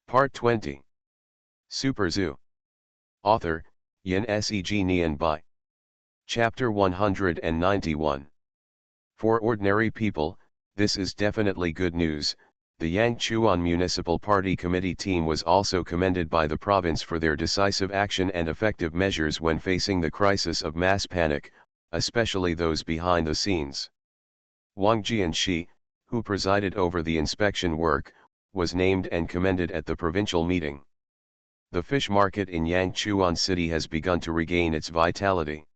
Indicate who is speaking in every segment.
Speaker 1: Part 20. Super Zoo. Author, Yin Se Nian Bai. Chapter 191. For ordinary people, this is definitely good news. The Yangchuan Municipal Party Committee team was also commended by the province for their decisive action and effective measures when facing the crisis of mass panic, especially those behind the scenes. Wang Jianxi, who presided over the inspection work, was named and commended at the provincial meeting. The fish market in Yangchuan City has begun to regain its vitality.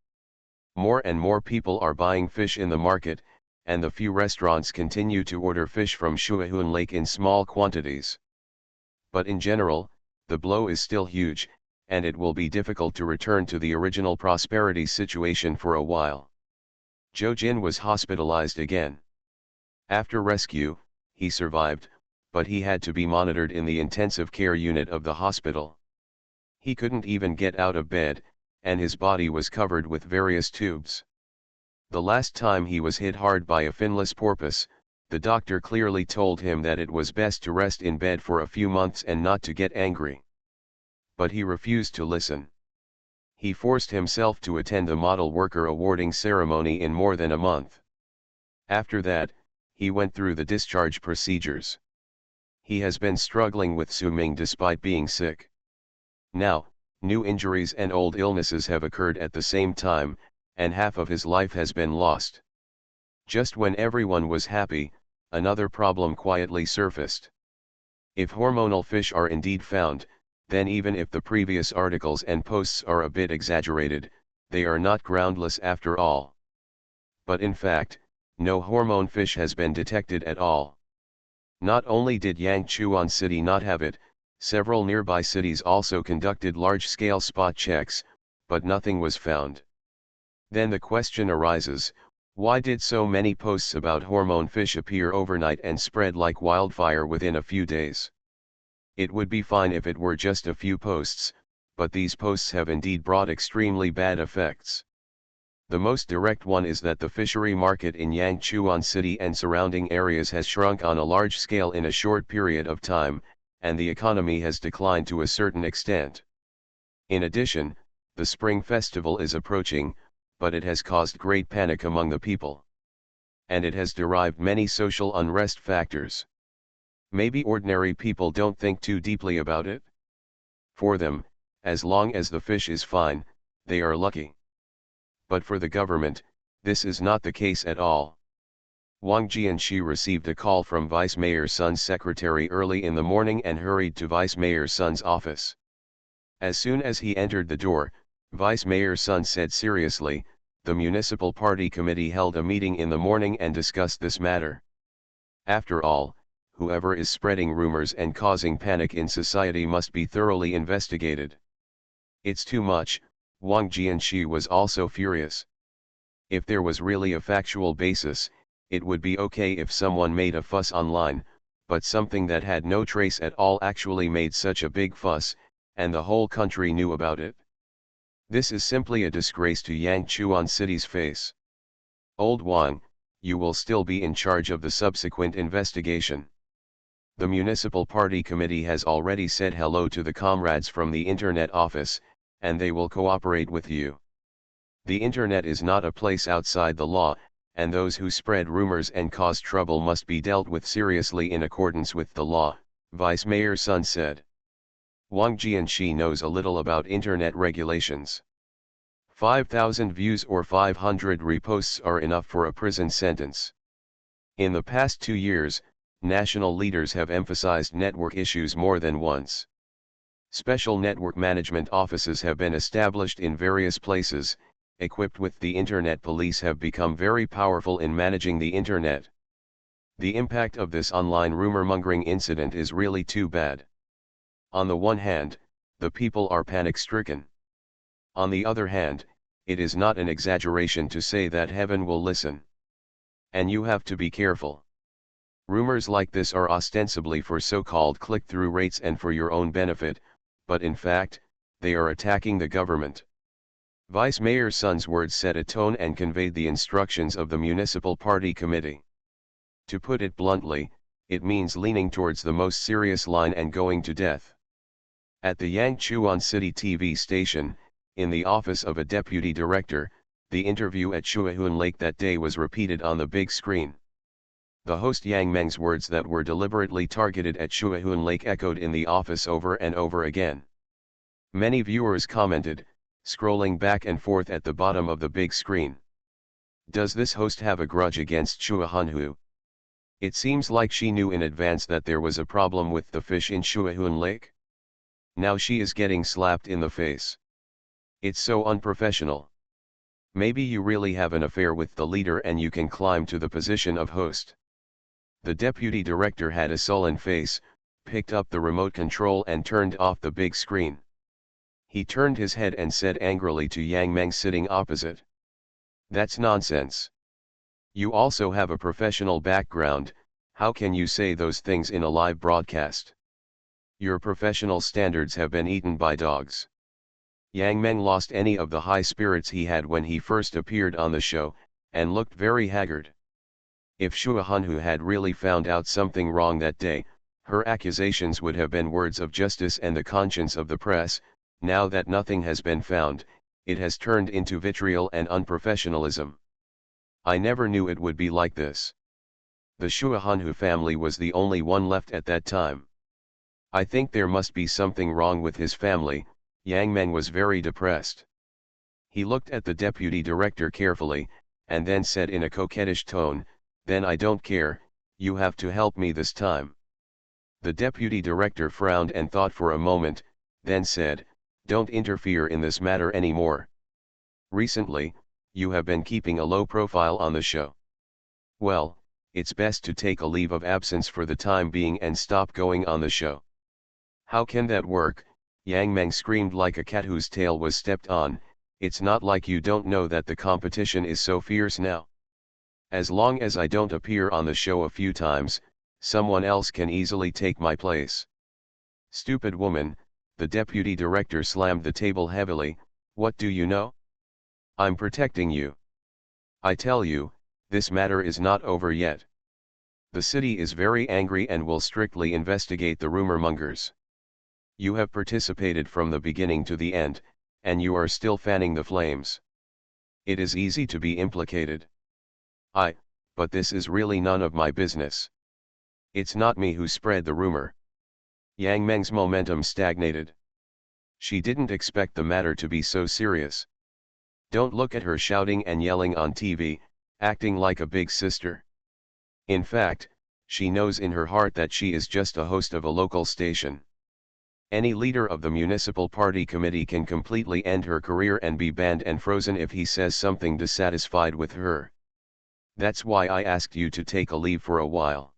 Speaker 1: More and more people are buying fish in the market, and the few restaurants continue to order fish from Shuihun Lake in small quantities. But in general, the blow is still huge, and it will be difficult to return to the original prosperity situation for a while. Zhou Jin was hospitalized again. After rescue, he survived, but he had to be monitored in the intensive care unit of the hospital. He couldn't even get out of bed, and his body was covered with various tubes. The last time he was hit hard by a finless porpoise, the doctor clearly told him that it was best to rest in bed for a few months and not to get angry. But he refused to listen. He forced himself to attend the model worker awarding ceremony in more than a month. After that, he went through the discharge procedures. He has been struggling with swimming despite being sick. Now, new injuries and old illnesses have occurred at the same time, and half of his life has been lost. Just when everyone was happy, another problem quietly surfaced. If hormonal fish are indeed found, then even if the previous articles and posts are a bit exaggerated, they are not groundless after all. But in fact, no hormone fish has been detected at all. Not only did Yangchuan City not have it, several nearby cities also conducted large-scale spot checks, but nothing was found. Then the question arises, why did so many posts about hormone fish appear overnight and spread like wildfire within a few days? It would be fine if it were just a few posts, but these posts have indeed brought extremely bad effects. The most direct one is that the fishery market in Yangchuan City and surrounding areas has shrunk on a large scale in a short period of time, and the economy has declined to a certain extent. In addition, the Spring Festival is approaching, but it has caused great panic among the people. And it has derived many social unrest factors. Maybe ordinary people don't think too deeply about it. For them, as long as the fish is fine, they are lucky. But for the government, this is not the case at all. Wang Jianxi received a call from Vice Mayor Sun's secretary early in the morning and hurried to Vice Mayor Sun's office. As soon as he entered the door, Vice Mayor Sun said seriously, "The Municipal Party Committee held a meeting in the morning and discussed this matter. After all, whoever is spreading rumors and causing panic in society must be thoroughly investigated." It's too much. Wang Jianxi was also furious. If there was really a factual basis, it would be okay if someone made a fuss online, but something that had no trace at all actually made such a big fuss, and the whole country knew about it. This is simply a disgrace to Yangchuan City's face. Old Wang, you will still be in charge of the subsequent investigation. The Municipal Party Committee has already said hello to the comrades from the Internet office, and they will cooperate with you. The Internet is not a place outside the law, and those who spread rumors and cause trouble must be dealt with seriously in accordance with the law, Vice Mayor Sun said. Wang Jianxi knows a little about Internet regulations. 5,000 views or 500 reposts are enough for a prison sentence. In the past 2 years, national leaders have emphasized network issues more than once. Special network management offices have been established in various places, equipped with the Internet police have become very powerful in managing the Internet. The impact of this online rumor-mongering incident is really too bad. On the one hand, the people are panic-stricken. On the other hand, it is not an exaggeration to say that heaven will listen. And you have to be careful. Rumors like this are ostensibly for so-called click-through rates and for your own benefit, but in fact, they are attacking the government. Vice Mayor Sun's words set a tone and conveyed the instructions of the Municipal Party Committee. To put it bluntly, it means leaning towards the most serious line and going to death. At the Yangchuan City TV station, in the office of a deputy director, the interview at Shuahun Lake that day was repeated on the big screen. The host Yang Meng's words that were deliberately targeted at Shuahun Lake echoed in the office over and over again. Many viewers commented, scrolling back and forth at the bottom of the big screen. Does this host have a grudge against Shuahunhu? It seems like she knew in advance that there was a problem with the fish in Shuahun Lake. Now she is getting slapped in the face. It's so unprofessional. Maybe you really have an affair with the leader and you can climb to the position of host. The deputy director had a sullen face, picked up the remote control and turned off the big screen. He turned his head and said angrily to Yang Meng sitting opposite. That's nonsense. You also have a professional background, how can you say those things in a live broadcast? Your professional standards have been eaten by dogs. Yang Meng lost any of the high spirits he had when he first appeared on the show, and looked very haggard. If Shuahunhu had really found out something wrong that day, her accusations would have been words of justice and the conscience of the press. Now that nothing has been found, it has turned into vitriol and unprofessionalism. I never knew it would be like this. The Shuahunhu family was the only one left at that time. I think there must be something wrong with his family. Yang Meng was very depressed. He looked at the deputy director carefully, and then said in a coquettish tone, "Then I don't care, you have to help me this time." The deputy director frowned and thought for a moment, then said, "Don't interfere in this matter anymore. Recently, you have been keeping a low profile on the show. Well, it's best to take a leave of absence for the time being and stop going on the show." "How can that work?" Yang Meng screamed like a cat whose tail was stepped on. "It's not like you don't know that the competition is so fierce now. As long as I don't appear on the show a few times, someone else can easily take my place." "Stupid woman," the deputy director slammed the table heavily, "what do you know? I'm protecting you. I tell you, this matter is not over yet. The city is very angry and will strictly investigate the rumor mongers. You have participated from the beginning to the end, and you are still fanning the flames. It is easy to be implicated. But this is really none of my business. It's not me who spread the rumor." Yang Meng's momentum stagnated. She didn't expect the matter to be so serious. Don't look at her shouting and yelling on TV, acting like a big sister. In fact, she knows in her heart that she is just a host of a local station. Any leader of the municipal party committee can completely end her career and be banned and frozen if he says something dissatisfied with her. That's why I asked you to take a leave for a while.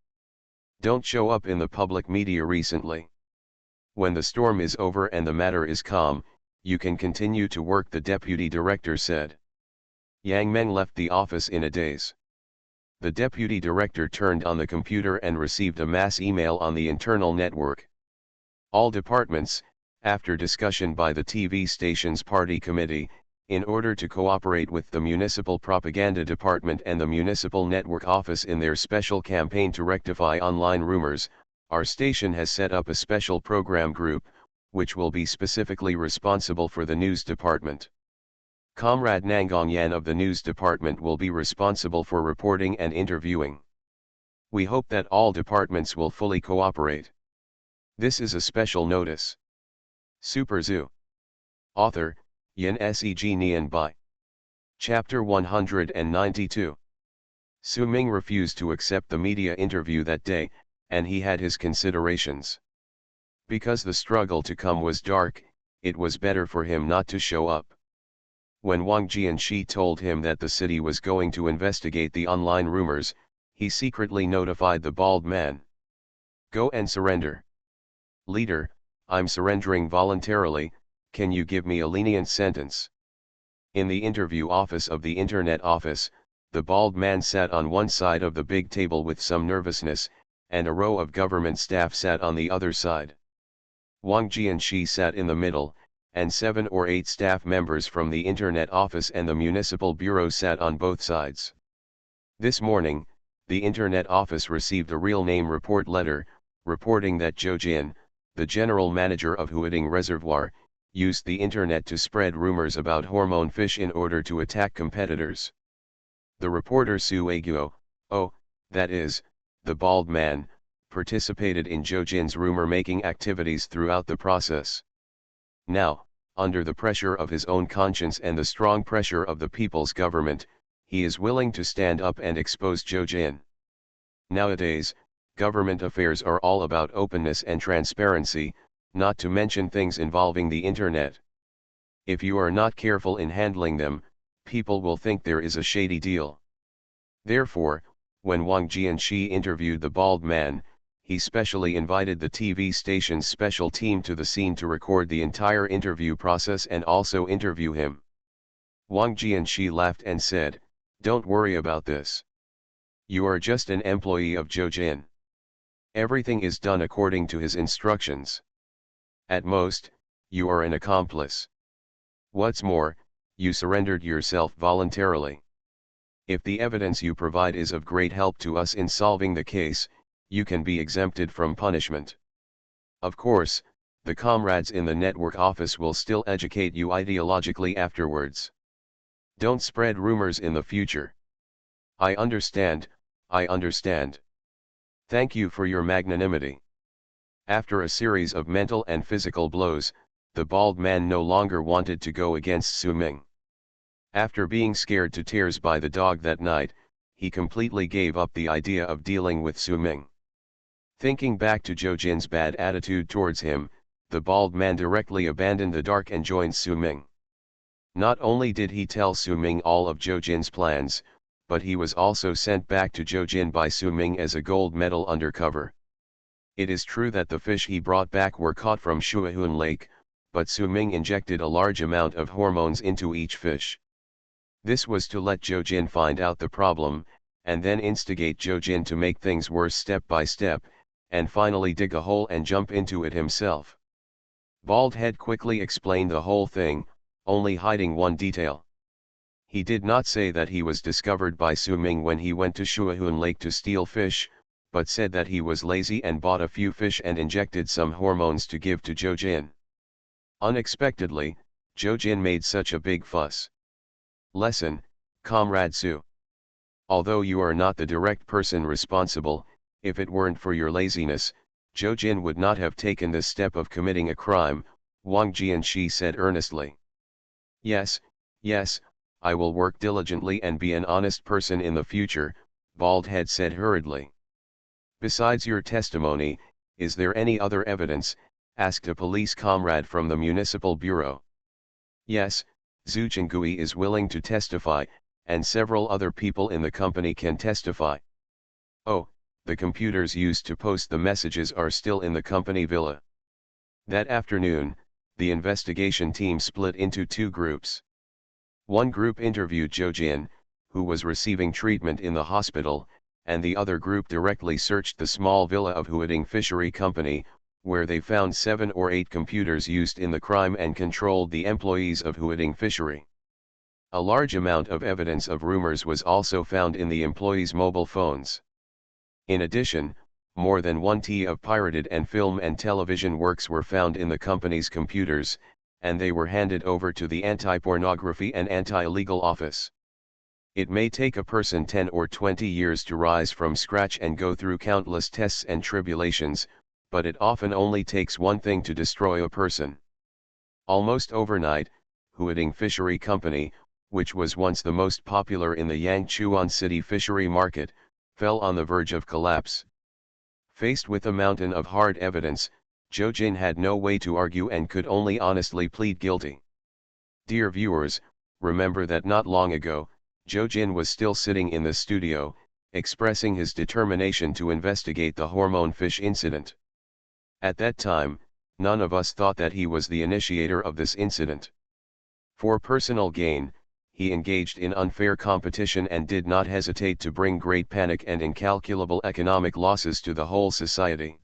Speaker 1: Don't show up in the public media recently. When the storm is over and the matter is calm, you can continue to work, the deputy director said. Yang Meng left the office in a daze. The deputy director turned on the computer and received a mass email on the internal network. All departments, after discussion by the TV station's party committee, in order to cooperate with the municipal propaganda department and the municipal network office in their special campaign to rectify online rumors, our station has set up a special program group, which will be specifically responsible for the news department. Comrade Nangong Yan of the news department will be responsible for reporting and interviewing. We hope that all departments will fully cooperate. This is a special notice. Super Zoo. Author, Yin Seg Nian Bai. Chapter 192. Su Ming refused to accept the media interview that day, and he had his considerations. Because the struggle to come was dark, it was better for him not to show up. When Wang Jianxi told him that the city was going to investigate the online rumors, he secretly notified the bald man. "Go and surrender." "Leader, I'm surrendering voluntarily, can you give me a lenient sentence?" In the interview office of the Internet office, the bald man sat on one side of the big table with some nervousness, and a row of government staff sat on the other side. Wang Jianxi sat in the middle, and 7 or 8 staff members from the Internet office and the municipal bureau sat on both sides. This morning, the Internet Office received a real name report letter, reporting that Zhou Jin, the general manager of Huading Reservoir, used the Internet to spread rumors about hormone fish in order to attack competitors. The reporter Su Aguo, that is, the bald man, participated in Zhou Jin's rumor-making activities throughout the process. Now, under the pressure of his own conscience and the strong pressure of the people's government, he is willing to stand up and expose Zhou Jin. Nowadays, government affairs are all about openness and transparency, not to mention things involving the Internet. If you are not careful in handling them, people will think there is a shady deal. Therefore, when Wang Jianxi interviewed the bald man, he specially invited the TV station's special team to the scene to record the entire interview process and also interview him. Wang Jianxi laughed and said, "Don't worry about this. You are just an employee of Zhou Jin. Everything is done according to his instructions. At most, you are an accomplice. What's more, you surrendered yourself voluntarily. If the evidence you provide is of great help to us in solving the case, you can be exempted from punishment. Of course, the comrades in the network office will still educate you ideologically afterwards. Don't spread rumors in the future." I understand. Thank you for your magnanimity." After a series of mental and physical blows, the bald man no longer wanted to go against Su Ming. After being scared to tears by the dog that night, he completely gave up the idea of dealing with Su Ming. Thinking back to Zhou Jin's bad attitude towards him, the bald man directly abandoned the dark and joined Su Ming. Not only did he tell Su Ming all of Zhou Jin's plans, but he was also sent back to Zhou Jin by Su Ming as a gold medal undercover. It is true that the fish he brought back were caught from Shuahun Lake, but Su Ming injected a large amount of hormones into each fish. This was to let Zhou Jin find out the problem, and then instigate Zhou Jin to make things worse step by step, and finally dig a hole and jump into it himself. Bald Head quickly explained the whole thing, only hiding one detail. He did not say that he was discovered by Su Ming when he went to Shuahun Lake to steal fish, but said that he was lazy and bought a few fish and injected some hormones to give to Zhou Jin. Unexpectedly, Zhou Jin made such a big fuss. Lesson, Comrade Su. Although you are not the direct person responsible, if it weren't for your laziness, Zhou Jin would not have taken this step of committing a crime, Wang Jianxi said earnestly. Yes, I will work diligently and be an honest person in the future, Bald Head said hurriedly. Besides your testimony, is there any other evidence? Asked a police comrade from the municipal bureau. Yes, Zhu Chenggui is willing to testify, and several other people in the company can testify. Oh, the computers used to post the messages are still in the company villa. That afternoon, the investigation team split into two groups. One group interviewed Zhou Jin, who was receiving treatment in the hospital, and the other group directly searched the small villa of Huading Fishery Company, where they found 7 or 8 computers used in the crime and controlled the employees of Huading Fishery. A large amount of evidence of rumors was also found in the employees' mobile phones. In addition, more than 1 TB of pirated and film and television works were found in the company's computers, and they were handed over to the Anti-Pornography and Anti-Illegal Office. It may take a person 10 or 20 years to rise from scratch and go through countless tests and tribulations, but it often only takes one thing to destroy a person. Almost overnight, Huading Fishery Company, which was once the most popular in the Yangchuan city fishery market, fell on the verge of collapse. Faced with a mountain of hard evidence, Zhou Jin had no way to argue and could only honestly plead guilty. Dear viewers, remember that not long ago, Zhou Jin was still sitting in the studio, expressing his determination to investigate the hormone fish incident. At that time, none of us thought that he was the initiator of this incident. For personal gain, he engaged in unfair competition and did not hesitate to bring great panic and incalculable economic losses to the whole society.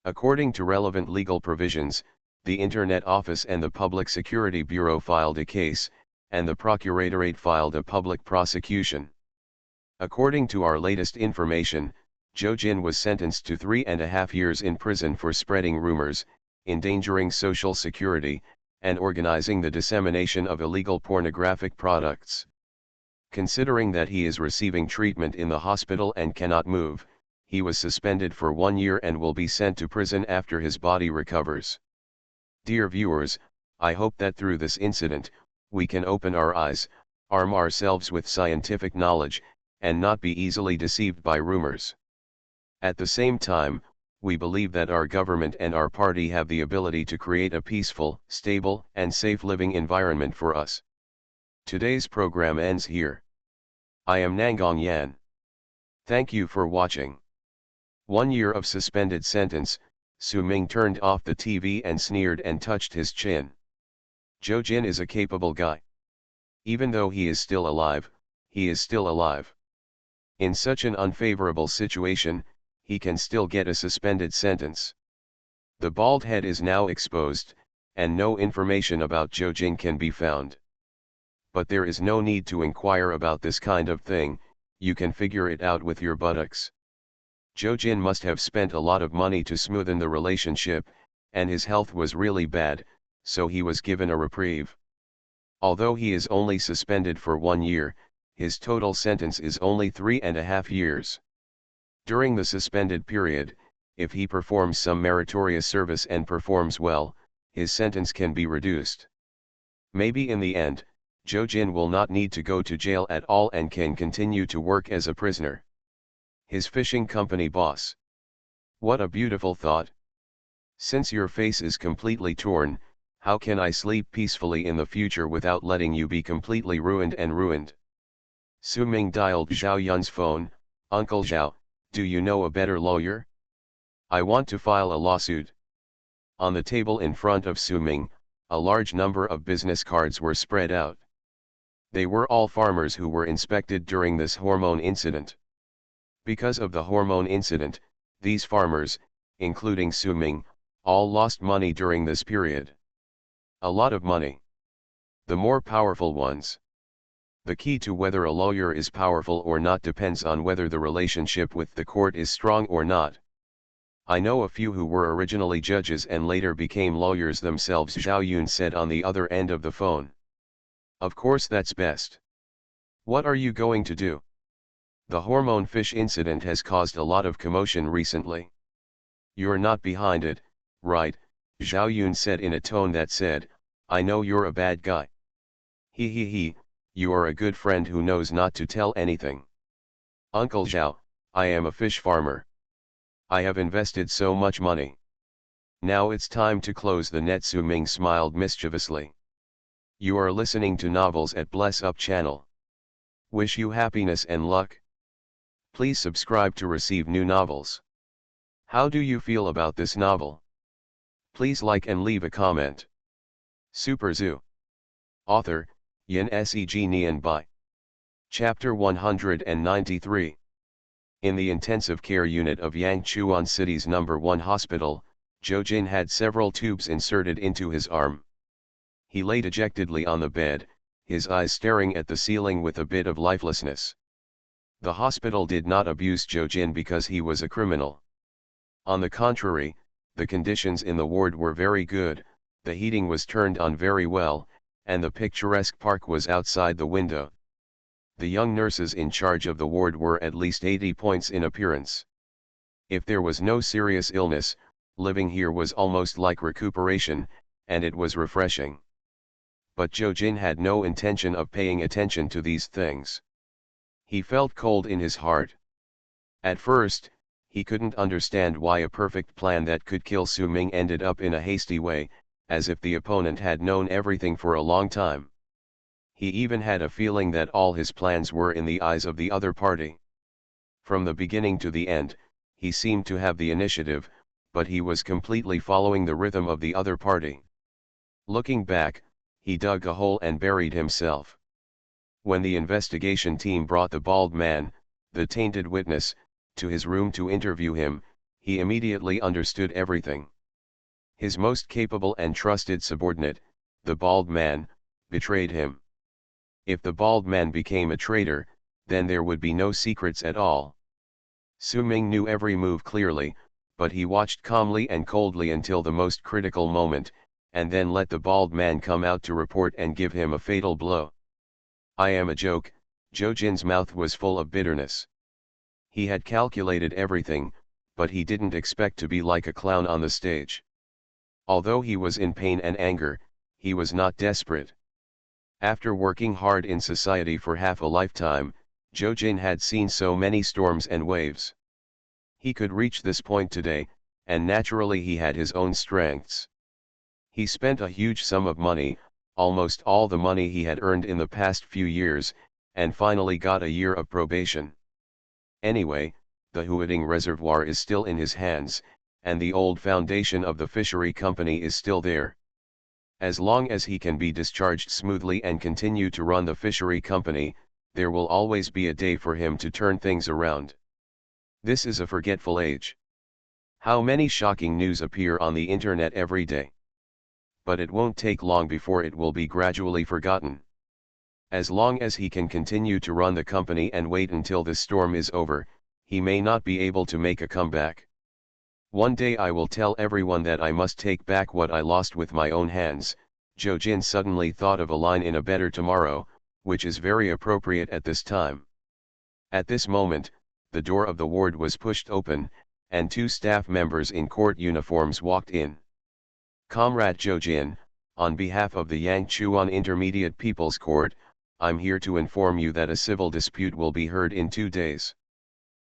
Speaker 1: According to relevant legal provisions, the Internet Office and the Public Security Bureau filed a case, and the Procuratorate filed a public prosecution. According to our latest information, Jo Jin was sentenced to 3.5 years in prison for spreading rumors, endangering social security, and organizing the dissemination of illegal pornographic products. Considering that he is receiving treatment in the hospital and cannot move, he was suspended for 1 year and will be sent to prison after his body recovers. Dear viewers, I hope that through this incident, we can open our eyes, arm ourselves with scientific knowledge, and not be easily deceived by rumors. At the same time, we believe that our government and our party have the ability to create a peaceful, stable, and safe living environment for us. Today's program ends here. I am Nangong Yan. Thank you for watching. 1 year of suspended sentence. Su Ming turned off the TV and sneered and touched his chin. Jo Jin is a capable guy. Even though he is still alive, he is still alive. In such an unfavorable situation, he can still get a suspended sentence. The bald head is now exposed, and no information about Jo Jin can be found. But there is no need to inquire about this kind of thing, you can figure it out with your buttocks. Jo Jin must have spent a lot of money to smoothen the relationship, and his health was really bad, so he was given a reprieve. Although he is only suspended for 1 year, his total sentence is only 3.5 years. During the suspended period, if he performs some meritorious service and performs well, his sentence can be reduced. Maybe in the end, Jo Jin will not need to go to jail at all and can continue to work as a prisoner. His fishing company boss. What a beautiful thought. Since your face is completely torn, how can I sleep peacefully in the future without letting you be completely ruined and ruined? Su Ming dialed Zhao Yun's phone. Uncle Zhao, do you know a better lawyer? I want to file a lawsuit. On the table in front of Su Ming, a large number of business cards were spread out. They were all farmers who were inspected during this hormone incident. Because of the hormone incident, these farmers, including Su Ming, all lost money during this period. A lot of money. The more powerful ones. The key to whether a lawyer is powerful or not depends on whether the relationship with the court is strong or not. I know a few who were originally judges and later became lawyers themselves, Zhao Yun said on the other end of the phone. Of course that's best. What are you going to do? The hormone fish incident has caused a lot of commotion recently. You're not behind it, right? Zhao Yun said in a tone that said, I know you're a bad guy. He, you are a good friend who knows not to tell anything. Uncle Zhao, I am a fish farmer. I have invested so much money. Now it's time to close the net. Su Ming smiled mischievously. You are listening to Novels at Bless Up channel. Wish you happiness and luck. Please subscribe to receive new novels. How do you feel about this novel? Please like and leave a comment. Super Zoo. Author, Yin Seg Nian Bai. Chapter 193. In the intensive care unit of Yangchuan City's No. 1 hospital, Jo Jin had several tubes inserted into his arm. He lay dejectedly on the bed, his eyes staring at the ceiling with a bit of lifelessness. The hospital did not abuse Jo Jin because he was a criminal. On the contrary, the conditions in the ward were very good, the heating was turned on very well, and the picturesque park was outside the window. The young nurses in charge of the ward were at least 80 points in appearance. If there was no serious illness, living here was almost like recuperation, and it was refreshing. But Jo Jin had no intention of paying attention to these things. He felt cold in his heart. At first, he couldn't understand why a perfect plan that could kill Su Ming ended up in a hasty way, as if the opponent had known everything for a long time. He even had a feeling that all his plans were in the eyes of the other party. From the beginning to the end, he seemed to have the initiative, but he was completely following the rhythm of the other party. Looking back, he dug a hole and buried himself. When the investigation team brought the bald man, the tainted witness, to his room to interview him, he immediately understood everything. His most capable and trusted subordinate, the bald man, betrayed him. If the bald man became a traitor, then there would be no secrets at all. Su Ming knew every move clearly, but he watched calmly and coldly until the most critical moment, and then let the bald man come out to report and give him a fatal blow. I am a joke. Zhou Jin's mouth was full of bitterness. He had calculated everything, but he didn't expect to be like a clown on the stage. Although he was in pain and anger, he was not desperate. After working hard in society for half a lifetime, Zhou Jin had seen so many storms and waves. He could reach this point today, and naturally he had his own strengths. He spent a huge sum of money, almost all the money he had earned in the past few years, and finally got a year of probation. Anyway, the Huading Reservoir is still in his hands, and the old foundation of the fishery company is still there. As long as he can be discharged smoothly and continue to run the fishery company, there will always be a day for him to turn things around. This is a forgetful age. How many shocking news appear on the internet every day? But it won't take long before it will be gradually forgotten. As long as he can continue to run the company and wait until this storm is over, he may not be able to make a comeback. One day I will tell everyone that I must take back what I lost with my own hands. Zhou Jin suddenly thought of a line in A Better Tomorrow, which is very appropriate at this time. At this moment, the door of the ward was pushed open, and two staff members in court uniforms walked in. Comrade Zhou Jin, on behalf of the Yangchuan Intermediate People's Court, I'm here to inform you that a civil dispute will be heard in 2 days.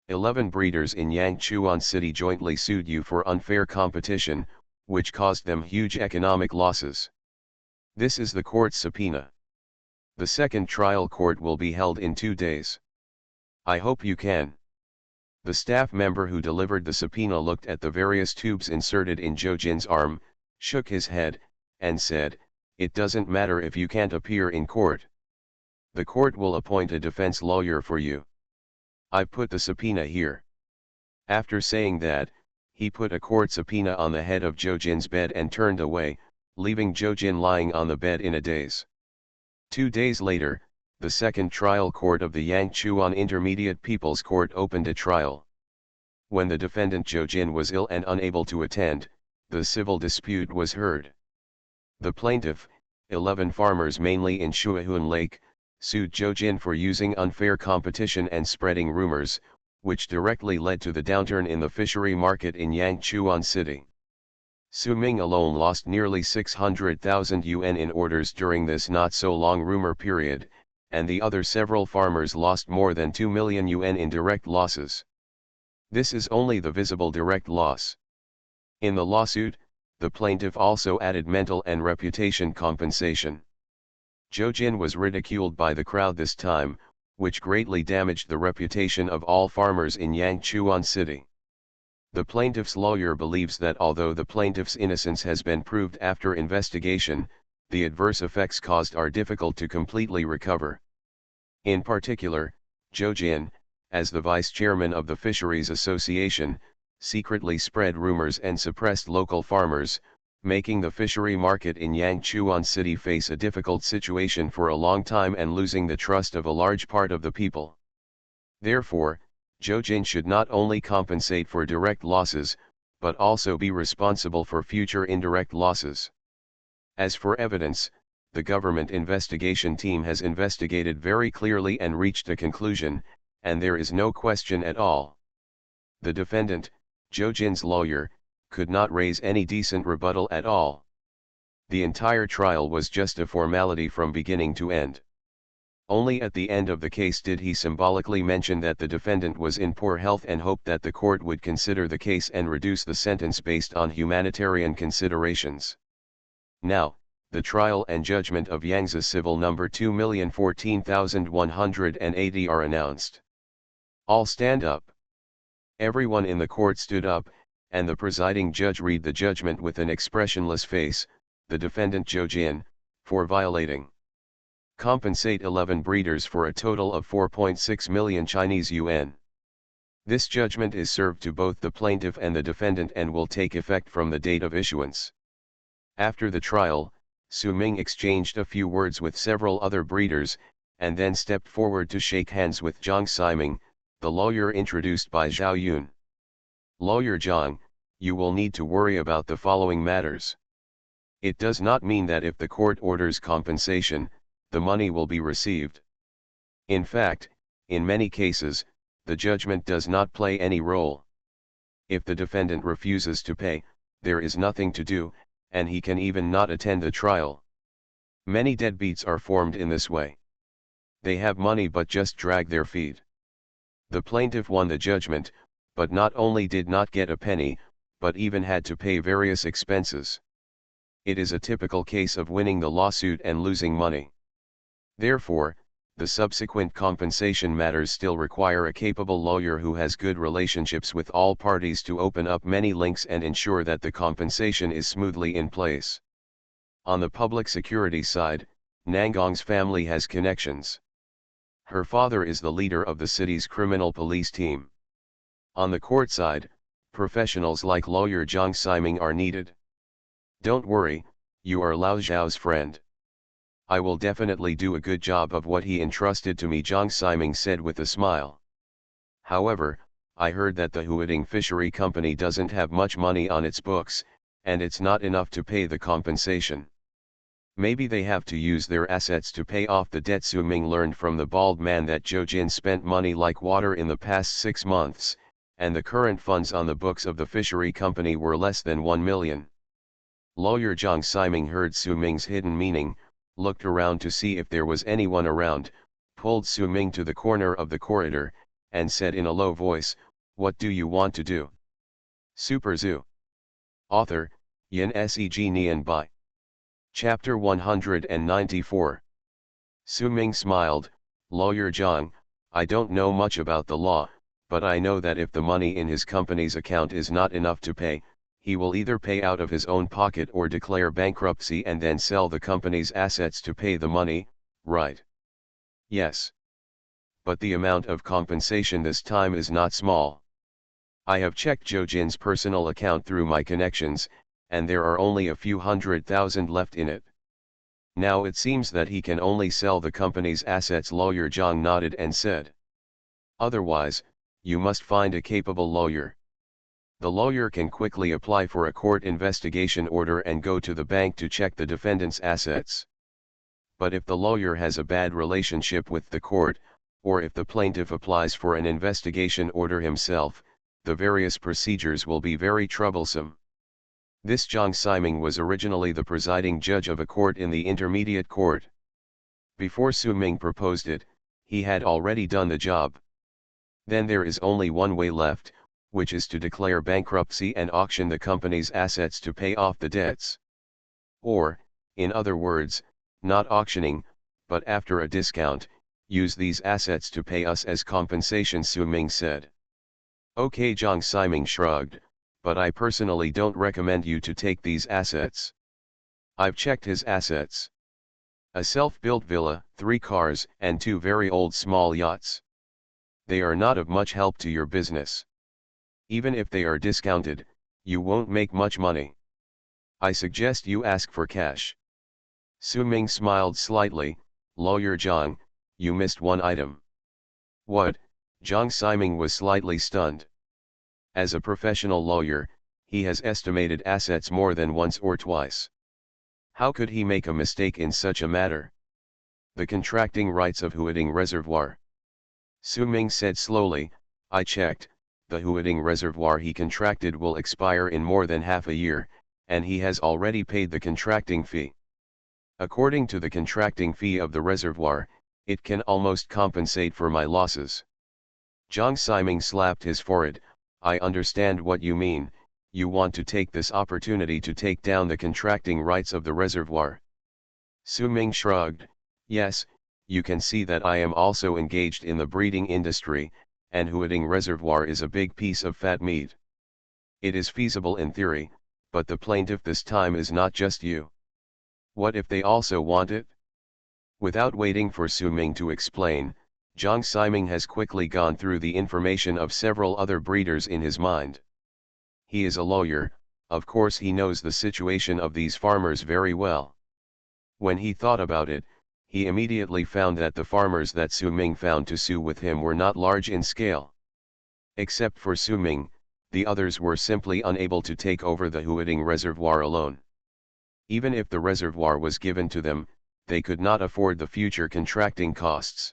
Speaker 1: 11 breeders in Yangchuan City jointly sued you for unfair competition, which caused them huge economic losses. This is the court's subpoena. The second trial court will be held in 2 days. I hope you can. The staff member who delivered the subpoena looked at the various tubes inserted in Zhou Jin's arm, shook his head, and said, "It doesn't matter if you can't appear in court. The court will appoint a defense lawyer for you. I put the subpoena here." After saying that, he put a court subpoena on the head of Zhou Jin's bed and turned away, leaving Zhou Jin lying on the bed in a daze. 2 days later, the second trial court of the Yangchuan Intermediate People's Court opened a trial. When the defendant Zhou Jin was ill and unable to attend, the civil dispute was heard. The plaintiff, 11 farmers mainly in Shuahun Lake, sued Zhou Jin for using unfair competition and spreading rumors, which directly led to the downturn in the fishery market in Yangchuan City. Su Ming alone lost nearly 600,000 yuan in orders during this not-so-long rumor period, and the other several farmers lost more than 2 million yuan in direct losses. This is only the visible direct loss. In the lawsuit, the plaintiff also added mental and reputation compensation. Zhou Jin was ridiculed by the crowd this time, which greatly damaged the reputation of all farmers in Yangchuan City. The plaintiff's lawyer believes that although the plaintiff's innocence has been proved after investigation, the adverse effects caused are difficult to completely recover. In particular, Zhou Jin, as the vice chairman of the Fisheries Association, secretly spread rumors and suppressed local farmers, making the fishery market in Yangchuan City face a difficult situation for a long time and losing the trust of a large part of the people. Therefore, Zhou Jin should not only compensate for direct losses, but also be responsible for future indirect losses. As for evidence, the government investigation team has investigated very clearly and reached a conclusion, and there is no question at all. The defendant, Zhou Jin's lawyer, could not raise any decent rebuttal at all. The entire trial was just a formality from beginning to end. Only at the end of the case did he symbolically mention that the defendant was in poor health and hoped that the court would consider the case and reduce the sentence based on humanitarian considerations. Now, the trial and judgment of Yangtze Civil No. 2,014,180 are announced. All stand up. Everyone in the court stood up, and the presiding judge read the judgment with an expressionless face. The defendant Zhou Jin, for violating. Compensate 11 breeders for a total of 4.6 million Chinese yuan. This judgment is served to both the plaintiff and the defendant and will take effect from the date of issuance. After the trial, Su Ming exchanged a few words with several other breeders, and then stepped forward to shake hands with Jiang Ximing, the lawyer introduced by Zhao Yun. Lawyer Jiang, you will need to worry about the following matters. It does not mean that if the court orders compensation, the money will be received. In fact, in many cases, the judgment does not play any role. If the defendant refuses to pay, there is nothing to do, and he can even not attend the trial. Many deadbeats are formed in this way. They have money but just drag their feet. The plaintiff won the judgment, but not only did not get a penny, but even had to pay various expenses. It is a typical case of winning the lawsuit and losing money. Therefore, the subsequent compensation matters still require a capable lawyer who has good relationships with all parties to open up many links and ensure that the compensation is smoothly in place. On the public security side, Nangong's family has connections. Her father is the leader of the city's criminal police team. On the court side, professionals like lawyer Jiang Ximing are needed. Don't worry, you are Lao Zhao's friend. I will definitely do a good job of what he entrusted to me, Jiang Ximing said with a smile. However, I heard that the Huading Fishery Company doesn't have much money on its books, and it's not enough to pay the compensation. Maybe they have to use their assets to pay off the debt. Su Ming learned from the bald man that Zhou Jin spent money like water in the past 6 months, and the current funds on the books of the fishery company were less than 1 million. Lawyer Jiang Ximing heard Su Ming's hidden meaning, looked around to see if there was anyone around, pulled Su Ming to the corner of the corridor, and said in a low voice, "What do you want to do?" Super Zoo. Author, Yin Seg Nian Bai. Chapter 194. Su Ming smiled, "Lawyer Jiang, I don't know much about the law, but I know that if the money in his company's account is not enough to pay, he will either pay out of his own pocket or declare bankruptcy and then sell the company's assets to pay the money, right?" "Yes. But the amount of compensation this time is not small. I have checked Zhou Jin's personal account through my connections, and there are only a few 100,000 left in it. Now it seems that he can only sell the company's assets." Lawyer Jiang nodded and said. "Otherwise, you must find a capable lawyer. The lawyer can quickly apply for a court investigation order and go to the bank to check the defendant's assets. But if the lawyer has a bad relationship with the court, or if the plaintiff applies for an investigation order himself, the various procedures will be very troublesome." This Jiang Ximing was originally the presiding judge of a court in the intermediate court. Before Su Ming proposed it, he had already done the job. Then there is only one way left, which is to declare bankruptcy and auction the company's assets to pay off the debts. Or, in other words, not auctioning, but after a discount, use these assets to pay us as compensation, Su Ming said. "Okay," Jiang Ximing shrugged, "but I personally don't recommend you to take these assets. I've checked his assets. A self-built villa, 3 cars, and 2 very old small yachts. They are not of much help to your business. Even if they are discounted, you won't make much money. I suggest you ask for cash." Su Ming smiled slightly. "Lawyer Jiang, you missed one item." "What?" Jiang Ximing was slightly stunned. As a professional lawyer, he has estimated assets more than once or twice. How could he make a mistake in such a matter? "The contracting rights of Huading Reservoir." Su Ming said slowly, "I checked, the Huading Reservoir he contracted will expire in more than half a year, and he has already paid the contracting fee. According to the contracting fee of the reservoir, it can almost compensate for my losses." Jiang Ximing slapped his forehead. "I understand what you mean. You want to take this opportunity to take down the contracting rights of the reservoir." Su Ming shrugged. "Yes, you can see that I am also engaged in the breeding industry, and Huading Reservoir is a big piece of fat meat. It is feasible in theory, but the plaintiff this time is not just you. What if they also want it?" Without waiting for Su Ming to explain, Jiang Ximing has quickly gone through the information of several other breeders in his mind. He is a lawyer, of course he knows the situation of these farmers very well. When he thought about it, he immediately found that the farmers that Su Ming found to sue with him were not large in scale. Except for Su Ming, the others were simply unable to take over the Huading reservoir alone. Even if the reservoir was given to them, they could not afford the future contracting costs.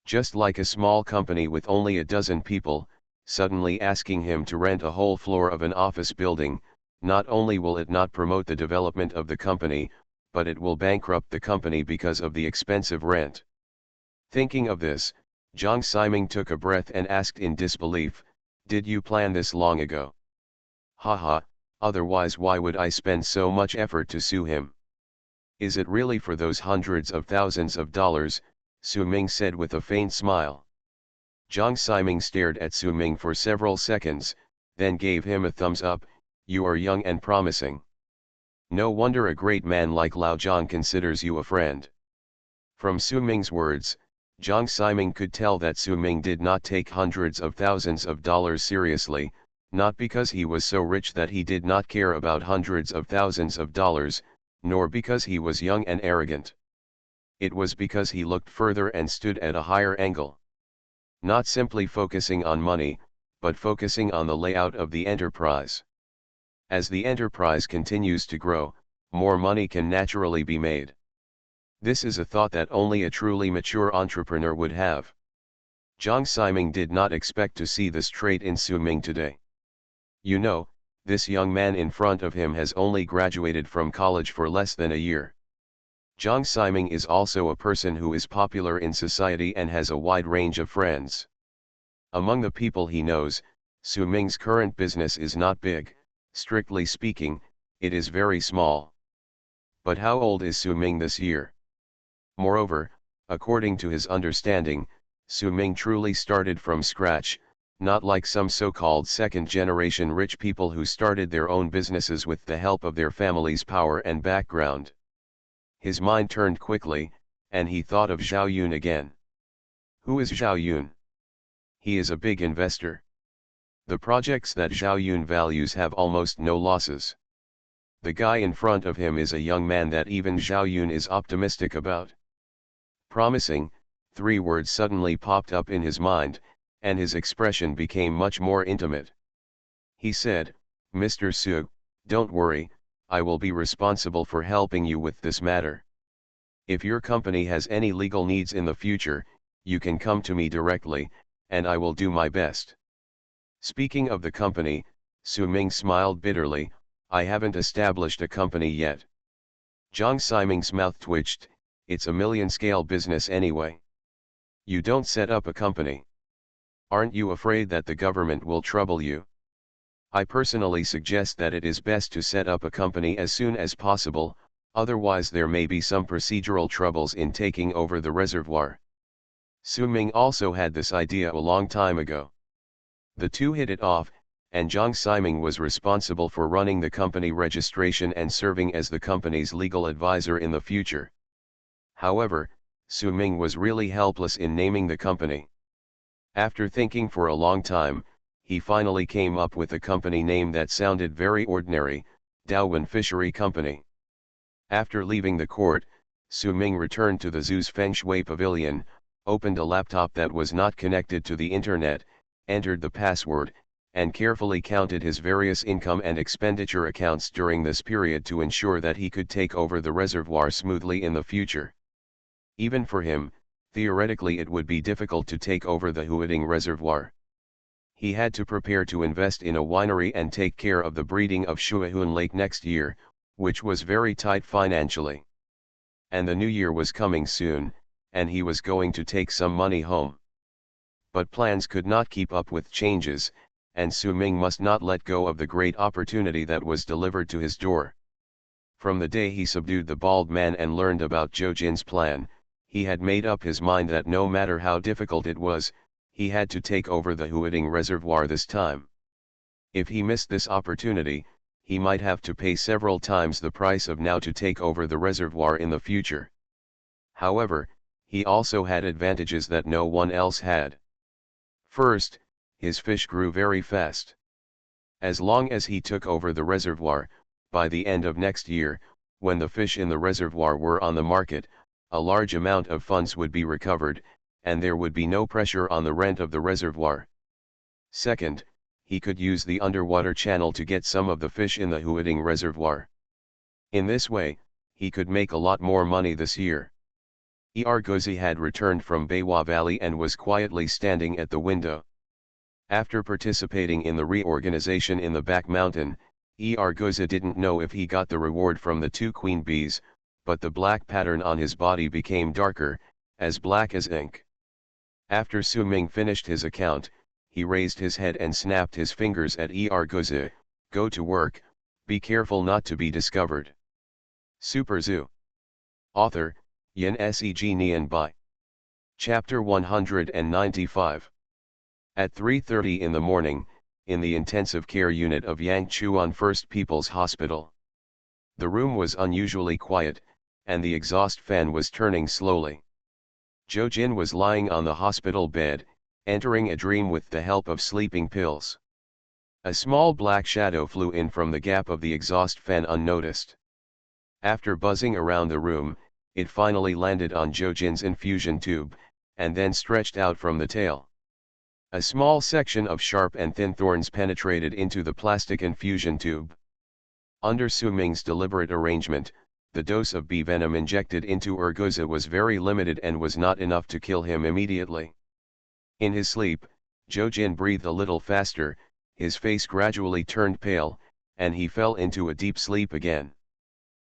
Speaker 1: Just like a small company with only a dozen people, suddenly asking him to rent a whole floor of an office building, not only will it not promote the development of the company, but it will bankrupt the company because of the expensive rent. Thinking of this, Jiang Ximing took a breath and asked in disbelief, "Did you plan this long ago?" "Haha, otherwise why would I spend so much effort to sue him?" "Is it really for those hundreds of thousands of dollars?" Su Ming said with a faint smile. Jiang Ximing stared at Su Ming for several seconds, then gave him a thumbs up. "You are young and promising. No wonder a great man like Lao Jiang considers you a friend." From Su Ming's words, Jiang Ximing could tell that Su Ming did not take hundreds of thousands of dollars seriously, not because he was so rich that he did not care about hundreds of thousands of dollars, nor because he was young and arrogant. It was because he looked further and stood at a higher angle. Not simply focusing on money, but focusing on the layout of the enterprise. As the enterprise continues to grow, more money can naturally be made. This is a thought that only a truly mature entrepreneur would have. Jiang Ximing did not expect to see this trait in Su Ming today. You know, this young man in front of him has only graduated from college for less than a year. Jiang Ximing is also a person who is popular in society and has a wide range of friends. Among the people he knows, Su Ming's current business is not big. Strictly speaking, it is very small. But how old is Su Ming this year? Moreover, according to his understanding, Su Ming truly started from scratch, not like some so-called second-generation rich people who started their own businesses with the help of their family's power and background. His mind turned quickly, and he thought of Zhao Yun again. Who is Zhao Yun? He is a big investor. The projects that Zhao Yun values have almost no losses. The guy in front of him is a young man that even Zhao Yun is optimistic about. Promising, 3 words suddenly popped up in his mind, and his expression became much more intimate. He said, "Mr. Su, don't worry, I will be responsible for helping you with this matter. If your company has any legal needs in the future, you can come to me directly, and I will do my best." Speaking of the company, Su Ming smiled bitterly, "I haven't established a company yet." Jiang Ximing's mouth twitched, "It's a million-scale business anyway. You don't set up a company. Aren't you afraid that the government will trouble you? I personally suggest that it is best to set up a company as soon as possible, otherwise there may be some procedural troubles in taking over the reservoir." Su Ming also had this idea a long time ago. The two hit it off, and Jiang Ximing was responsible for running the company registration and serving as the company's legal advisor in the future. However, Su Ming was really helpless in naming the company. After thinking for a long time, he finally came up with a company name that sounded very ordinary, Daowen Fishery Company. After leaving the court, Su Ming returned to the zoo's Feng Shui pavilion, opened a laptop that was not connected to the internet, entered the password, and carefully counted his various income and expenditure accounts during this period to ensure that he could take over the reservoir smoothly in the future. Even for him, theoretically it would be difficult to take over the Huading reservoir. He had to prepare to invest in a winery and take care of the breeding of Shuahun Lake next year, which was very tight financially. And the new year was coming soon, and he was going to take some money home. But plans could not keep up with changes, and Su Ming must not let go of the great opportunity that was delivered to his door. From the day he subdued the bald man and learned about Zhou Jin's plan, he had made up his mind that no matter how difficult it was, he had to take over the Huading reservoir this time. If he missed this opportunity, he might have to pay several times the price of now to take over the reservoir in the future. However, he also had advantages that no one else had. First, his fish grew very fast. As long as he took over the reservoir, by the end of next year, when the fish in the reservoir were on the market, a large amount of funds would be recovered, and there would be no pressure on the rent of the reservoir. Second, he could use the underwater channel to get some of the fish in the Huading reservoir. In this way, he could make a lot more money this year. Gozi had returned from Baywa Valley and was quietly standing at the window. After participating in the reorganization in the back mountain, Gozi didn't know if he got the reward from the 2 queen bees, but the black pattern on his body became darker, as black as ink. After Su Ming finished his account, he raised his head and snapped his fingers at Gozi. Go to work, be careful not to be discovered. Super Zoo. Author, Yin Seg Nian Bai. Chapter 195. At 3:30 in the morning, in the intensive care unit of Yangchuan First People's Hospital. The room was unusually quiet, and the exhaust fan was turning slowly. Zhou Jin was lying on the hospital bed, entering a dream with the help of sleeping pills. A small black shadow flew in from the gap of the exhaust fan unnoticed. After buzzing around the room, it finally landed on Zhou Jin's infusion tube, and then stretched out from the tail. A small section of sharp and thin thorns penetrated into the plastic infusion tube. Under Su Ming's deliberate arrangement, the dose of bee venom injected into Gozi was very limited and was not enough to kill him immediately. In his sleep, Zhou Jin breathed a little faster, his face gradually turned pale, and he fell into a deep sleep again.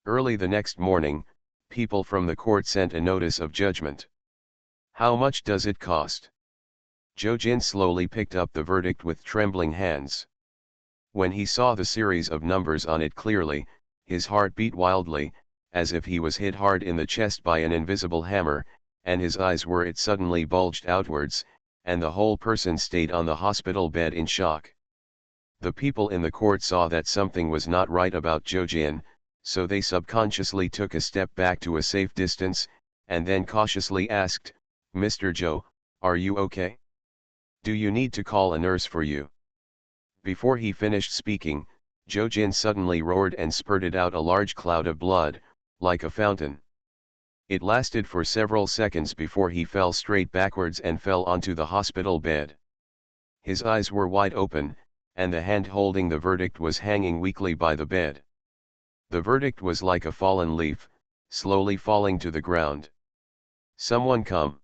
Speaker 1: Early the next morning, people from the court sent a notice of judgment. How much does it cost? Zhou Jin slowly picked up the verdict with trembling hands. When he saw the series of numbers on it clearly, his heart beat wildly, as if he was hit hard in the chest by an invisible hammer, and his eyes suddenly bulged outwards, and the whole person stayed on the hospital bed in shock. The people in the court saw that something was not right about Zhou Jin, so they subconsciously took a step back to a safe distance, and then cautiously asked, "Mr. Zhou, are you okay? Do you need to call a nurse for you?" Before he finished speaking, Zhou Jin suddenly roared and spurted out a large cloud of blood, like a fountain. It lasted for several seconds before he fell straight backwards and fell onto the hospital bed. His eyes were wide open, and the hand holding the verdict was hanging weakly by the bed. The verdict was like a fallen leaf, slowly falling to the ground. "Someone come.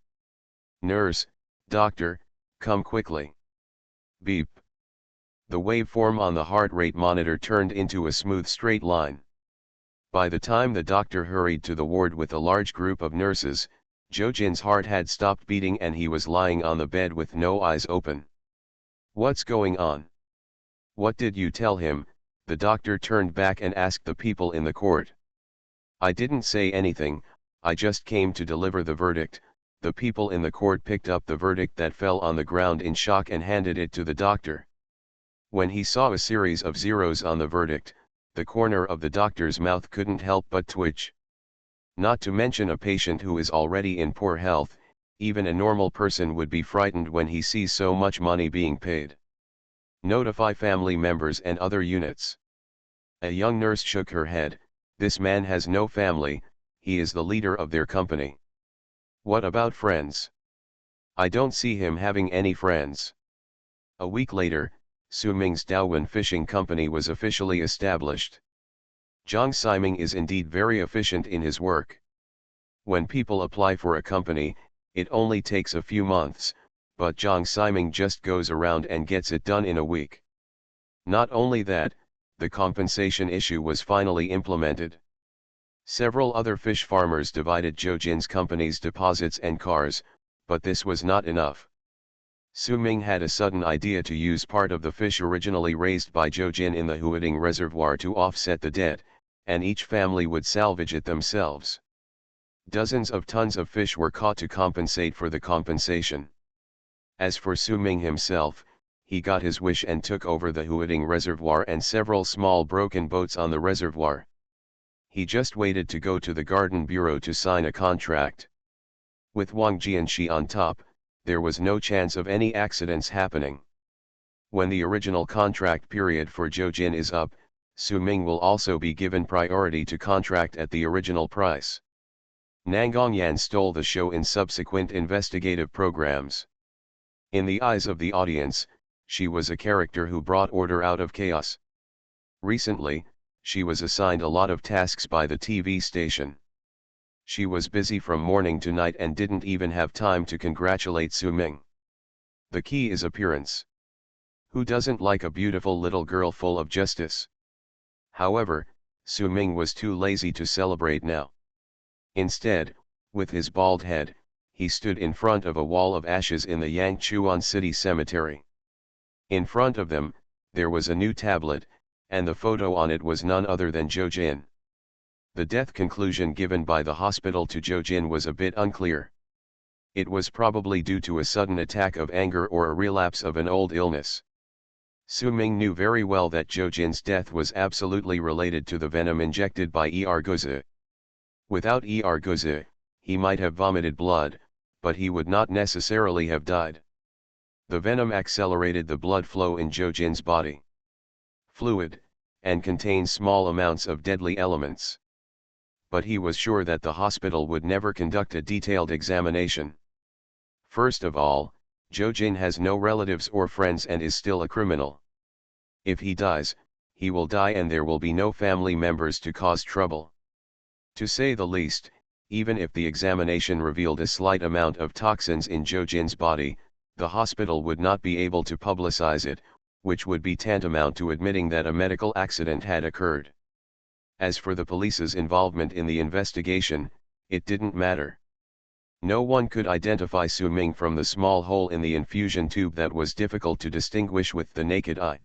Speaker 1: Nurse, doctor, come quickly." Beep. The waveform on the heart rate monitor turned into a smooth straight line. By the time the doctor hurried to the ward with a large group of nurses, Zhou Jin's heart had stopped beating and he was lying on the bed with no eyes open. "What's going on? What did you tell him?" The doctor turned back and asked the people in the court. "I didn't say anything, I just came to deliver the verdict." The people in the court picked up the verdict that fell on the ground in shock and handed it to the doctor. When he saw a series of zeros on the verdict, the corner of the doctor's mouth couldn't help but twitch. Not to mention a patient who is already in poor health, even a normal person would be frightened when he sees so much money being paid. "Notify family members and other units." A young nurse shook her head. "This man has no family, he is the leader of their company." "What about friends?" "I don't see him having any friends." A week later, Su Ming's Daowen Fishing Company was officially established. Zhang Siming is indeed very efficient in his work. When people apply for a company, it only takes a few months, but Zhang Siming just goes around and gets it done in a week. Not only that, the compensation issue was finally implemented. Several other fish farmers divided Zhou Jin's company's deposits and cars, but this was not enough. Su Ming had a sudden idea to use part of the fish originally raised by Zhou Jin in the Huading reservoir to offset the debt, and each family would salvage it themselves. Dozens of tons of fish were caught to compensate for the compensation. As for Su Ming himself, he got his wish and took over the Huading reservoir and several small broken boats on the reservoir. He just waited to go to the Garden Bureau to sign a contract. With Wang Jianxi on top, there was no chance of any accidents happening. When the original contract period for Zhou Jin is up, Su Ming will also be given priority to contract at the original price. Nangongyan stole the show in subsequent investigative programs. In the eyes of the audience, she was a character who brought order out of chaos. Recently, she was assigned a lot of tasks by the TV station. She was busy from morning to night and didn't even have time to congratulate Su Ming. The key is appearance. Who doesn't like a beautiful little girl full of justice? However, Su Ming was too lazy to celebrate now. Instead, with his bald head, he stood in front of a wall of ashes in the Yangchuan City Cemetery. In front of them, there was a new tablet, and the photo on it was none other than Zhou Jin. The death conclusion given by the hospital to Zhou Jin was a bit unclear. It was probably due to a sudden attack of anger or a relapse of an old illness. Su Ming knew very well that Zhou Jin's death was absolutely related to the venom injected by Ergozi. Without Ergozi, he might have vomited blood, but he would not necessarily have died. The venom accelerated the blood flow in Zhou Jin's body. Fluid, and contained small amounts of deadly elements. But he was sure that the hospital would never conduct a detailed examination. First of all, Zhou Jin has no relatives or friends and is still a criminal. If he dies, he will die and there will be no family members to cause trouble. To say the least, even if the examination revealed a slight amount of toxins in Zhou Jin's body, the hospital would not be able to publicize it, which would be tantamount to admitting that a medical accident had occurred. As for the police's involvement in the investigation, it didn't matter. No one could identify Su Ming from the small hole in the infusion tube that was difficult to distinguish with the naked eye.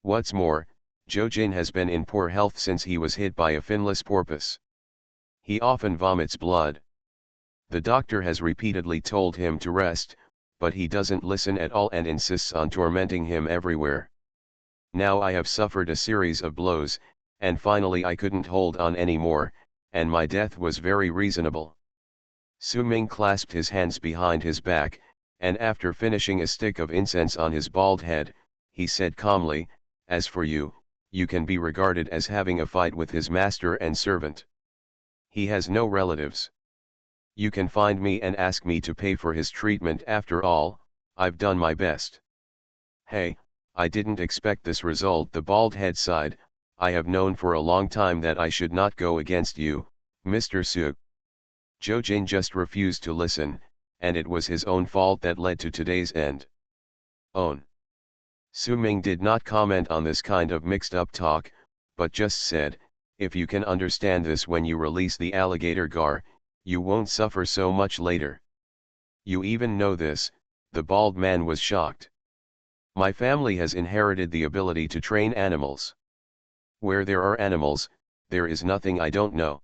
Speaker 1: What's more, Zhou Jin has been in poor health since he was hit by a finless porpoise. He often vomits blood. The doctor has repeatedly told him to rest, but he doesn't listen at all and insists on tormenting him everywhere. Now I have suffered a series of blows, and finally I couldn't hold on anymore, and my death was very reasonable. Su Ming clasped his hands behind his back, and after finishing a stick of incense on his bald head, he said calmly, "As for you, you can be regarded as having a fight with his master and servant. He has no relatives. You can find me and ask me to pay for his treatment. After all, I've done my best." "Hey, I didn't expect this result," the bald head sighed. "I have known for a long time that I should not go against you, Mr. Su." Zhou Jin just refused to listen, and it was his own fault that led to today's end. Own. Su Ming did not comment on this kind of mixed-up talk, but just said, "If you can understand this when you release the alligator gar, you won't suffer so much later." "You even know this?" The bald man was shocked. "My family has inherited the ability to train animals. Where there are animals, there is nothing I don't know.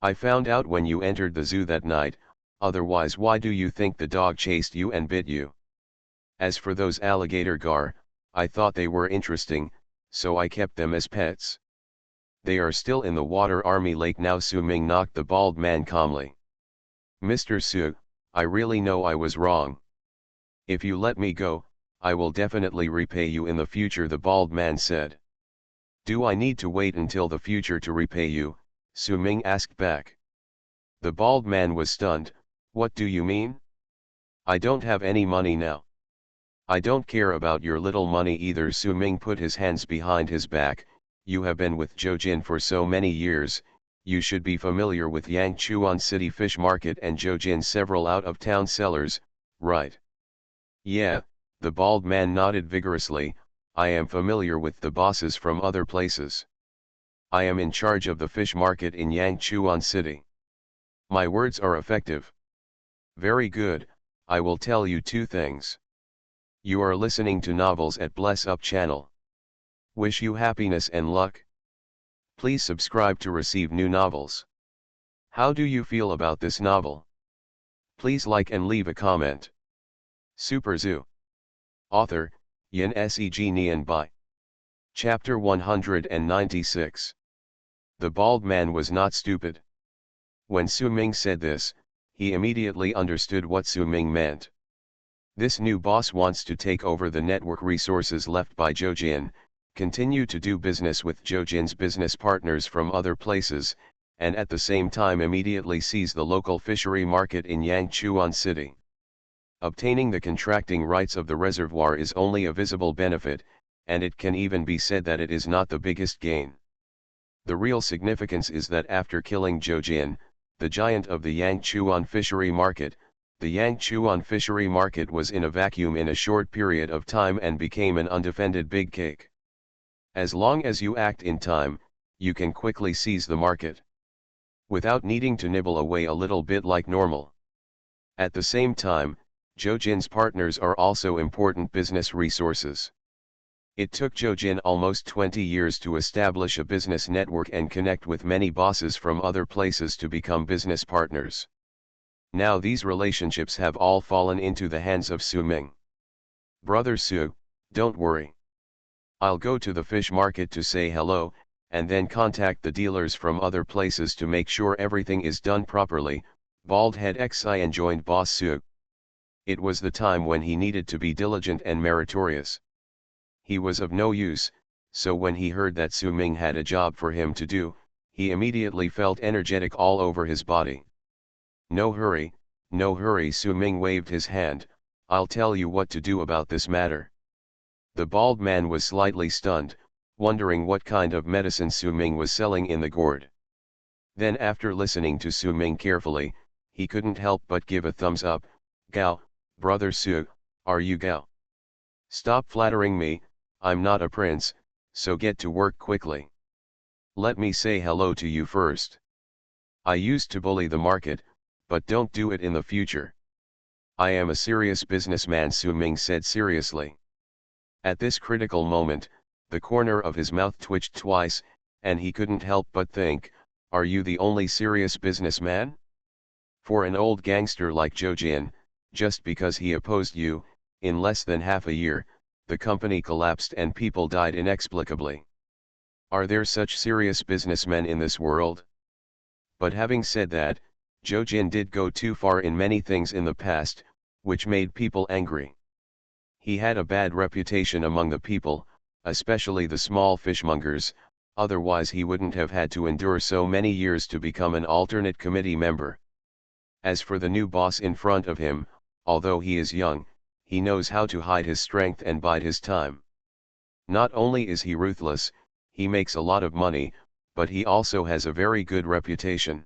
Speaker 1: I found out when you entered the zoo that night, otherwise why do you think the dog chased you and bit you? As for those alligator gar, I thought they were interesting, so I kept them as pets. They are still in the water army lake now." Su Ming knocked the bald man calmly. "Mr. Su, I really know I was wrong. If you let me go, I will definitely repay you in the future," the bald man said. "Do I need to wait until the future to repay you?" Su Ming asked back. The bald man was stunned. "What do you mean? I don't have any money now." "I don't care about your little money either." Su Ming put his hands behind his back. "You have been with Zhou Jin for so many years, you should be familiar with Yangchuan City Fish Market and Zhou Jin's several out-of-town sellers, right?" "Yeah," the bald man nodded vigorously, "I am familiar with the bosses from other places. I am in charge of the fish market in Yangchuan City. My words are effective." "Very good, I will tell you two things. You are listening to Novels at Bless Up channel. Wish you happiness and luck. Please subscribe to receive new novels. How do you feel about this novel? Please like and leave a comment. Super Zoo. Author, Yin Seg Nian Bai. Chapter 196. The bald man was not stupid. When Su Ming said this, he immediately understood what Su Ming meant. This new boss wants to take over the network resources left by Zhou Jin, continue to do business with Zhou Jin's business partners from other places, and at the same time immediately seize the local fishery market in Yangchuan City. Obtaining the contracting rights of the reservoir is only a visible benefit, and it can even be said that it is not the biggest gain. The real significance is that after killing Zhou Jin, the giant of the Yangchuan fishery market, the Yangchuan fishery market was in a vacuum in a short period of time and became an undefended big cake. As long as you act in time, you can quickly seize the market, without needing to nibble away a little bit like normal. At the same time, Zhou Jin's partners are also important business resources. It took Zhou Jin almost 20 years to establish a business network and connect with many bosses from other places to become business partners. Now these relationships have all fallen into the hands of Su Ming. Brother Su, don't worry. I'll go to the fish market to say hello, and then contact the dealers from other places to make sure everything is done properly. Bald Head Xi enjoined Boss Su. It was the time when he needed to be diligent and meritorious. He was of no use, so when he heard that Su Ming had a job for him to do, he immediately felt energetic all over his body. No hurry, Su Ming waved his hand. I'll tell you what to do about this matter. The bald man was slightly stunned, wondering what kind of medicine Su Ming was selling in the gourd. Then after listening to Su Ming carefully, he couldn't help but give a thumbs up. Gao, brother Su, are you Gao? Stop flattering me, I'm not a prince, so get to work quickly. Let me say hello to you first. I used to bully the market, but don't do it in the future. I am a serious businessman, Su Ming said seriously. At this critical moment, the corner of his mouth twitched twice, and he couldn't help but think, are you the only serious businessman? For an old gangster like Zhou Jin, just because he opposed you, in less than half a year, the company collapsed and people died inexplicably. Are there such serious businessmen in this world? But having said that, Zhou Jin did go too far in many things in the past, which made people angry. He had a bad reputation among the people, especially the small fishmongers, otherwise he wouldn't have had to endure so many years to become an alternate committee member. As for the new boss in front of him, although he is young, he knows how to hide his strength and bide his time. Not only is he ruthless, he makes a lot of money, but he also has a very good reputation.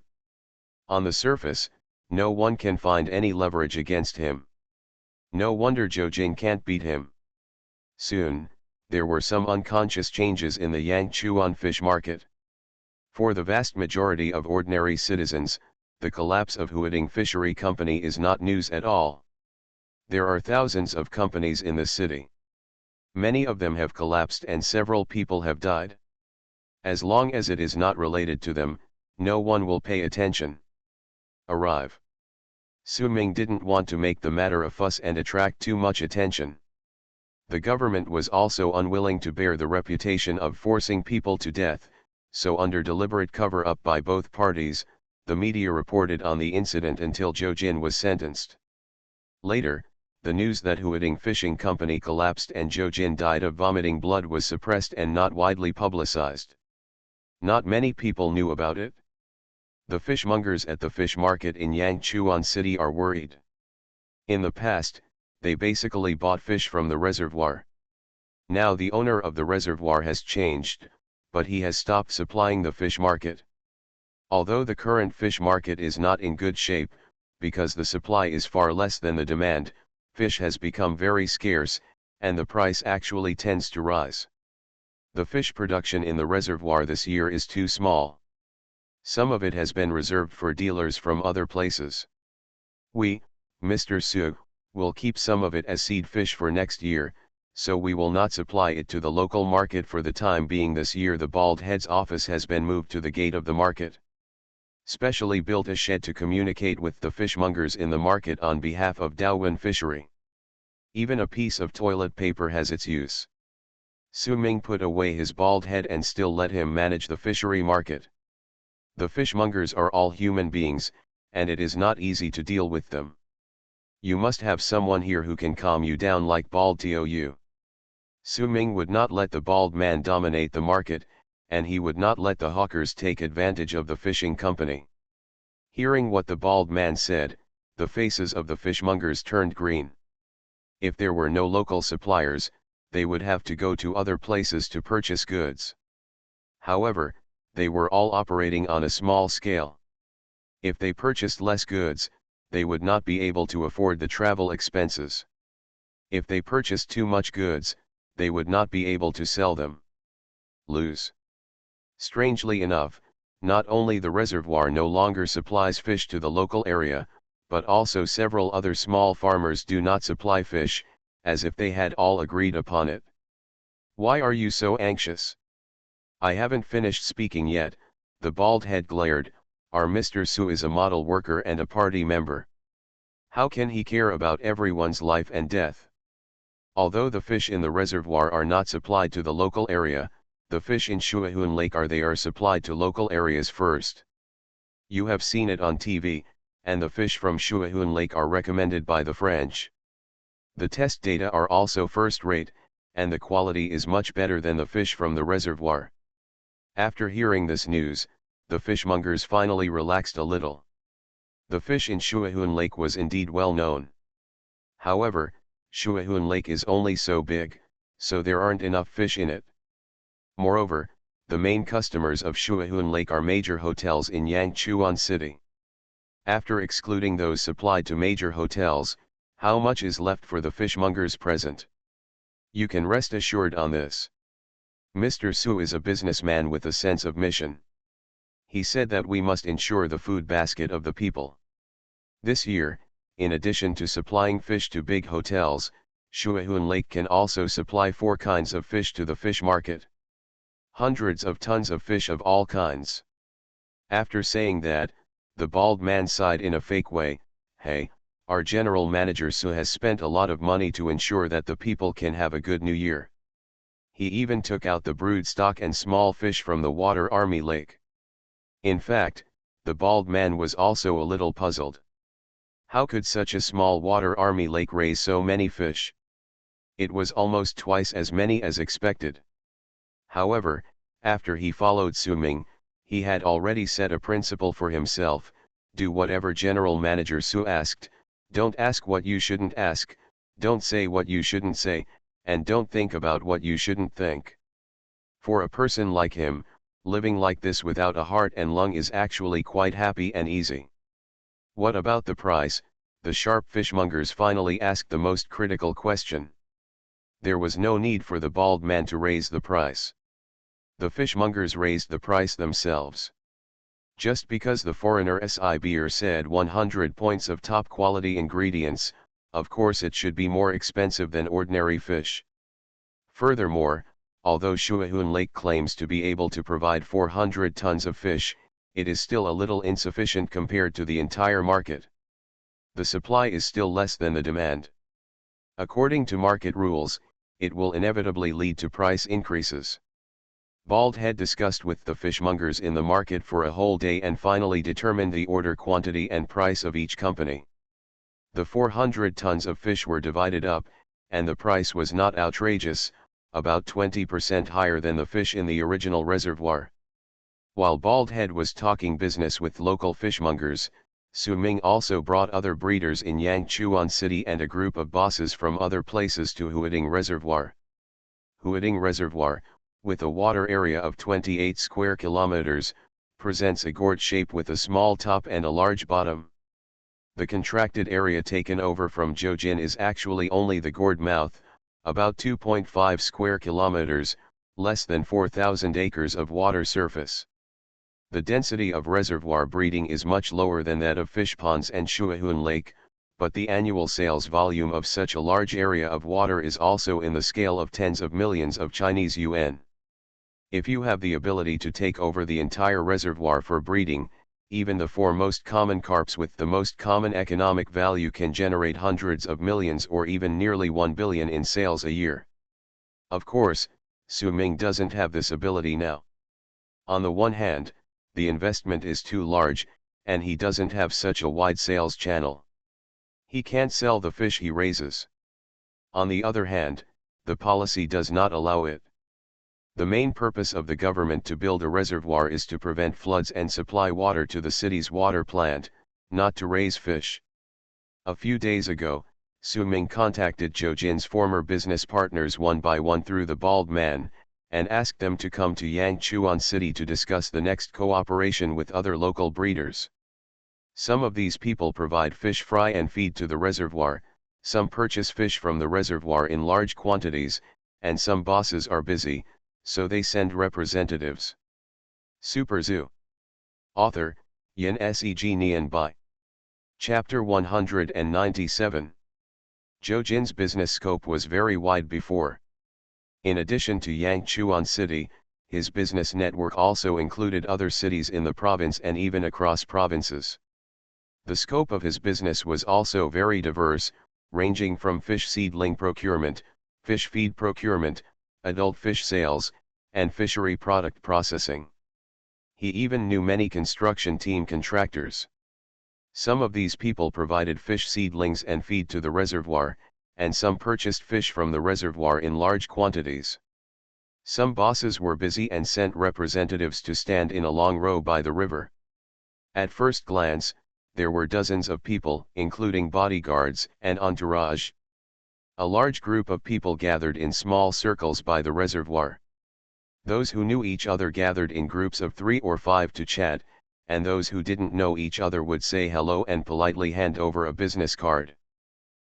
Speaker 1: On the surface, no one can find any leverage against him. No wonder Zhou Jin can't beat him. Soon, there were some unconscious changes in the Yangchuan fish market. For the vast majority of ordinary citizens, the collapse of Huading Fishery Company is not news at all. There are thousands of companies in the city. Many of them have collapsed and several people have died. As long as it is not related to them, no one will pay attention. Arrive. Su Ming didn't want to make the matter a fuss and attract too much attention. The government was also unwilling to bear the reputation of forcing people to death, so under deliberate cover-up by both parties, the media reported on the incident until Zhou Jin was sentenced. Later, the news that Huading Fishing Company collapsed and Zhou Jin died of vomiting blood was suppressed and not widely publicized. Not many people knew about it. The fishmongers at the fish market in Yangchuan City are worried. In the past, they basically bought fish from the reservoir. Now the owner of the reservoir has changed, but he has stopped supplying the fish market. Although the current fish market is not in good shape, because the supply is far less than the demand, fish has become very scarce, and the price actually tends to rise. The fish production in the reservoir this year is too small. Some of it has been reserved for dealers from other places. We, Mr. Su, will keep some of it as seed fish for next year, so we will not supply it to the local market for the time being. This year the Bald Head's office has been moved to the gate of the market. Specially built a shed to communicate with the fishmongers in the market on behalf of Daowen Fishery. Even a piece of toilet paper has its use. Su Ming put away his bald head and still let him manage the fishery market. The fishmongers are all human beings, and it is not easy to deal with them. You must have someone here who can calm you down like Bald Tou. Su Ming would not let the bald man dominate the market, and he would not let the hawkers take advantage of the fishing company. Hearing what the bald man said, the faces of the fishmongers turned green. If there were no local suppliers, they would have to go to other places to purchase goods. However, they were all operating on a small scale. If they purchased less goods, they would not be able to afford the travel expenses. If they purchased too much goods, they would not be able to sell them. Lose. Strangely enough, not only the reservoir no longer supplies fish to the local area, but also several other small farmers do not supply fish, as if they had all agreed upon it. Why are you so anxious? I haven't finished speaking yet, the bald head glared. Our Mr. Su is a model worker and a party member. How can he care about everyone's life and death? Although the fish in the reservoir are not supplied to the local area, the fish in Shuahun Lake are supplied to local areas first. You have seen it on TV, and the fish from Shuahun Lake are recommended by the French. The test data are also first-rate, and the quality is much better than the fish from the reservoir. After hearing this news, the fishmongers finally relaxed a little. The fish in Shuahun Lake was indeed well known. However, Shuahun Lake is only so big, so there aren't enough fish in it. Moreover, the main customers of Shuahun Lake are major hotels in Yangchuan City. After excluding those supplied to major hotels, how much is left for the fishmongers present? You can rest assured on this. Mr. Su is a businessman with a sense of mission. He said that we must ensure the food basket of the people. This year, in addition to supplying fish to big hotels, Shuahun Lake can also supply 4 kinds of fish to the fish market. Hundreds of tons of fish of all kinds. After saying that, the bald man sighed in a fake way. Hey, our general manager Su has spent a lot of money to ensure that the people can have a good new year. He even took out the brood stock and small fish from the water army lake. In fact, the bald man was also a little puzzled. How could such a small water army lake raise so many fish? It was almost twice as many as expected. However, after he followed Su Ming, he had already set a principle for himself: do whatever General Manager Su asked, don't ask what you shouldn't ask, don't say what you shouldn't say, and don't think about what you shouldn't think. For a person like him, living like this without a heart and lung is actually quite happy and easy. What about the price? The sharp fishmongers finally asked the most critical question. There was no need for the bald man to raise the price. The fishmongers raised the price themselves. Just because the foreigner Sibir said 100 points of top quality ingredients, of course it should be more expensive than ordinary fish. Furthermore, although Shuahun Lake claims to be able to provide 400 tons of fish, it is still a little insufficient compared to the entire market. The supply is still less than the demand. According to market rules, it will inevitably lead to price increases. Bald Head discussed with the fishmongers in the market for a whole day and finally determined the order quantity and price of each company. The 400 tons of fish were divided up, and the price was not outrageous, about 20% higher than the fish in the original reservoir. While Bald Head was talking business with local fishmongers, Su Ming also brought other breeders in Yangchuan City and a group of bosses from other places to Huading Reservoir. Huading Reservoir, with a water area of 28 square kilometers, presents a gourd shape with a small top and a large bottom. The contracted area taken over from Jiujin is actually only the gourd mouth, about 2.5 square kilometers, less than 4,000 acres of water surface. The density of reservoir breeding is much lower than that of fish ponds and Shuahun Lake, but the annual sales volume of such a large area of water is also in the scale of tens of millions of Chinese yuan. If you have the ability to take over the entire reservoir for breeding, even the 4 most common carps with the most common economic value can generate hundreds of millions or even nearly 1 billion in sales a year. Of course, Su Ming doesn't have this ability now. On the one hand, the investment is too large, and he doesn't have such a wide sales channel. He can't sell the fish he raises. On the other hand, the policy does not allow it. The main purpose of the government to build a reservoir is to prevent floods and supply water to the city's water plant, not to raise fish. A few days ago, Su Ming contacted Zhou Jin's former business partners one by one through the bald man, and asked them to come to Yangchuan City to discuss the next cooperation with other local breeders. Some of these people provide fish fry and feed to the reservoir, some purchase fish from the reservoir in large quantities, and some bosses are busy, so they send representatives. Super Zoo. Author, Yin Seg Nian Bai. Chapter 197. Zhou Jin's business scope was very wide before. In addition to Yangchuan City, his business network also included other cities in the province and even across provinces. The scope of his business was also very diverse, ranging from fish seedling procurement, fish feed procurement, adult fish sales, and fishery product processing. He even knew many construction team contractors. Some of these people provided fish seedlings and feed to the reservoir, and some purchased fish from the reservoir in large quantities. Some bosses were busy and sent representatives to stand in a long row by the river. At first glance, there were dozens of people, including bodyguards and entourage. A large group of people gathered in small circles by the reservoir. Those who knew each other gathered in groups of 3 or 5 to chat, and those who didn't know each other would say hello and politely hand over a business card.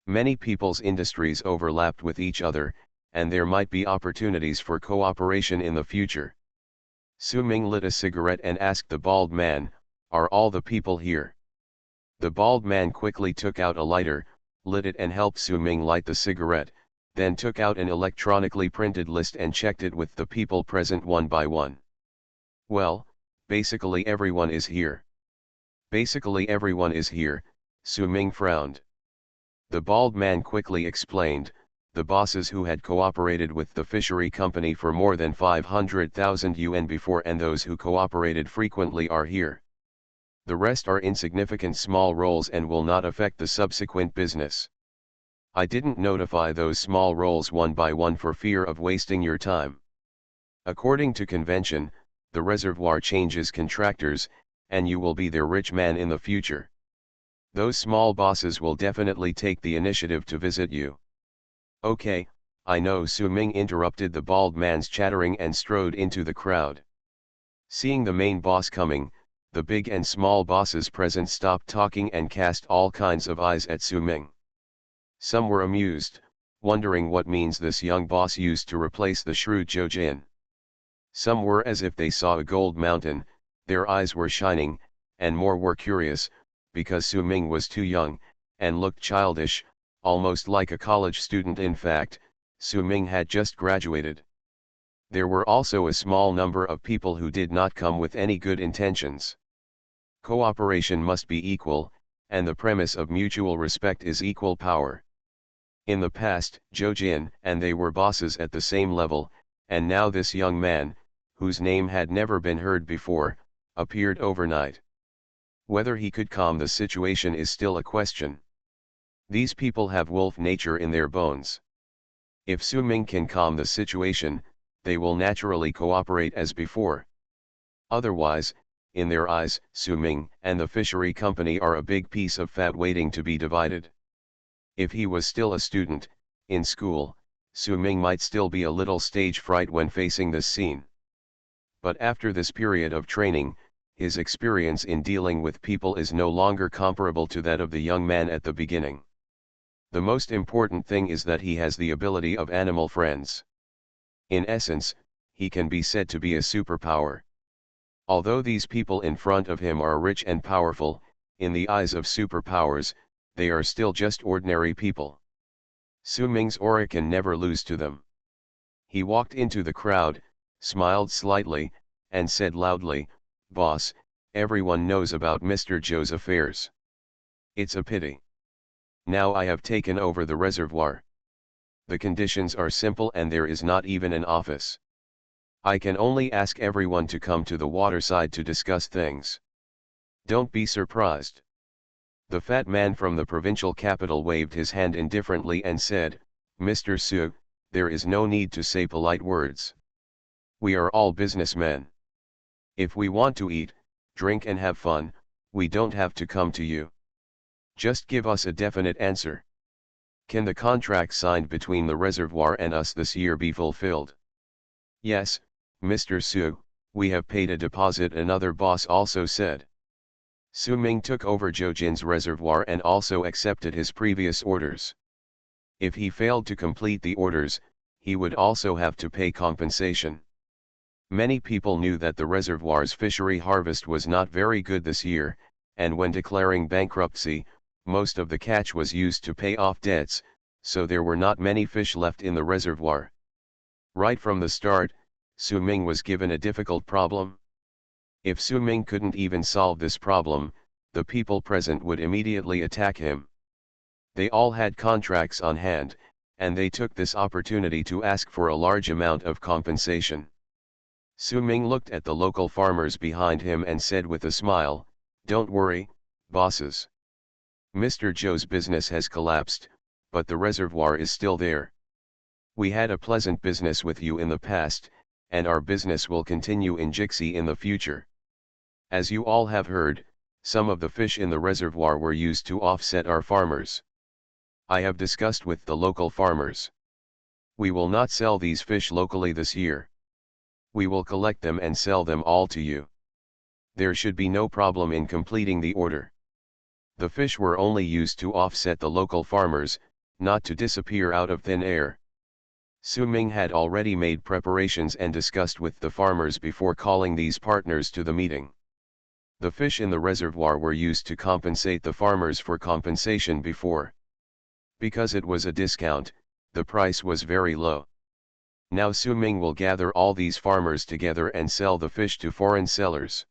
Speaker 1: Many people's industries overlapped with each other, and there might be opportunities for cooperation in the future. Su Ming lit a cigarette and asked the bald man, "Are all the people here?" The bald man quickly took out a lighter, lit it and helped Su Ming light the cigarette, then took out an electronically printed list and checked it with the people present one by one. "Well, basically everyone is here." "Basically everyone is here," Su Ming frowned. The bald man quickly explained, "The bosses who had cooperated with the fishery company for more than 500,000 yuan before and those who cooperated frequently are here. The rest are insignificant small roles and will not affect the subsequent business. I didn't notify those small roles one by one for fear of wasting your time. According to convention, the reservoir changes contractors, and you will be their rich man in the future. Those small bosses will definitely take the initiative to visit you." "Okay, I know," Su Ming interrupted the bald man's chattering and strode into the crowd. Seeing the main boss coming, the big and small bosses present stopped talking and cast all kinds of eyes at Su Ming. Some were amused, wondering what means this young boss used to replace the shrewd Zhou Jin. Some were as if they saw a gold mountain, their eyes were shining, and more were curious, because Su Ming was too young, and looked childish, almost like a college student. In fact, Su Ming had just graduated. There were also a small number of people who did not come with any good intentions. Cooperation must be equal, and the premise of mutual respect is equal power. In the past, Zhou Jin and they were bosses at the same level, and now this young man, whose name had never been heard before, appeared overnight. Whether he could calm the situation is still a question. These people have wolf nature in their bones. If Su Ming can calm the situation, they will naturally cooperate as before. Otherwise, in their eyes, Su Ming and the fishery company are a big piece of fat waiting to be divided. If he was still a student, in school, Su Ming might still be a little stage fright when facing this scene. But after this period of training, his experience in dealing with people is no longer comparable to that of the young man at the beginning. The most important thing is that he has the ability of animal friends. In essence, he can be said to be a superpower. Although these people in front of him are rich and powerful, in the eyes of superpowers, they are still just ordinary people. Su Ming's aura can never lose to them. He walked into the crowd, smiled slightly, and said loudly, "Boss, everyone knows about Mr. Zhou's affairs. It's a pity. Now I have taken over the reservoir. The conditions are simple and there is not even an office. I can only ask everyone to come to the waterside to discuss things. Don't be surprised." The fat man from the provincial capital waved his hand indifferently and said, "Mr. Su, there is no need to say polite words. We are all businessmen. If we want to eat, drink and have fun, we don't have to come to you. Just give us a definite answer. Can the contract signed between the reservoir and us this year be fulfilled? Yes, Mr. Su, we have paid a deposit, another boss also said. Su Ming took over Zhou reservoir and also accepted his previous orders. If he failed to complete the orders, he would also have to pay compensation. Many people knew that the reservoir's fishery harvest was not very good this year, and when declaring bankruptcy, most of the catch was used to pay off debts, so there were not many fish left in the reservoir. Right from the start, Su Ming was given a difficult problem. If Su Ming couldn't even solve this problem, the people present would immediately attack him. They all had contracts on hand, and they took this opportunity to ask for a large amount of compensation. Su Ming looked at the local farmers behind him and said with a smile, "Don't worry, bosses. Mr. Zhou's business has collapsed, but the reservoir is still there. We had a pleasant business with you in the past, and our business will continue in Jixi in the future. As you all have heard, some of the fish in the reservoir were used to offset our farmers. I have discussed with the local farmers. We will not sell these fish locally this year. We will collect them and sell them all to you. There should be no problem in completing the order. The fish were only used to offset the local farmers, not to disappear out of thin air." Su Ming had already made preparations and discussed with the farmers before calling these partners to the meeting. The fish in the reservoir were used to compensate the farmers for compensation before. Because it was a discount, the price was very low. Now Su Ming will gather all these farmers together and sell the fish to foreign sellers.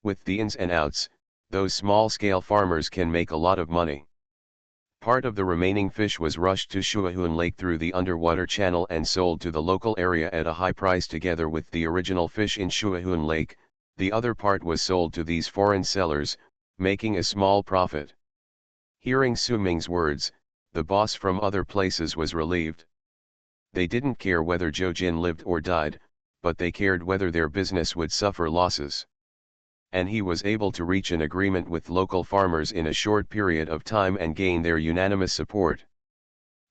Speaker 1: With the ins and outs, those small-scale farmers can make a lot of money. Part of the remaining fish was rushed to Shuahun Lake through the underwater channel and sold to the local area at a high price together with the original fish in Shuahun Lake. The other part was sold to these foreign sellers, making a small profit. Hearing Su Ming's words, the boss from other places was relieved. They didn't care whether Zhou Jin lived or died, but they cared whether their business would suffer losses. And he was able to reach an agreement with local farmers in a short period of time and gain their unanimous support.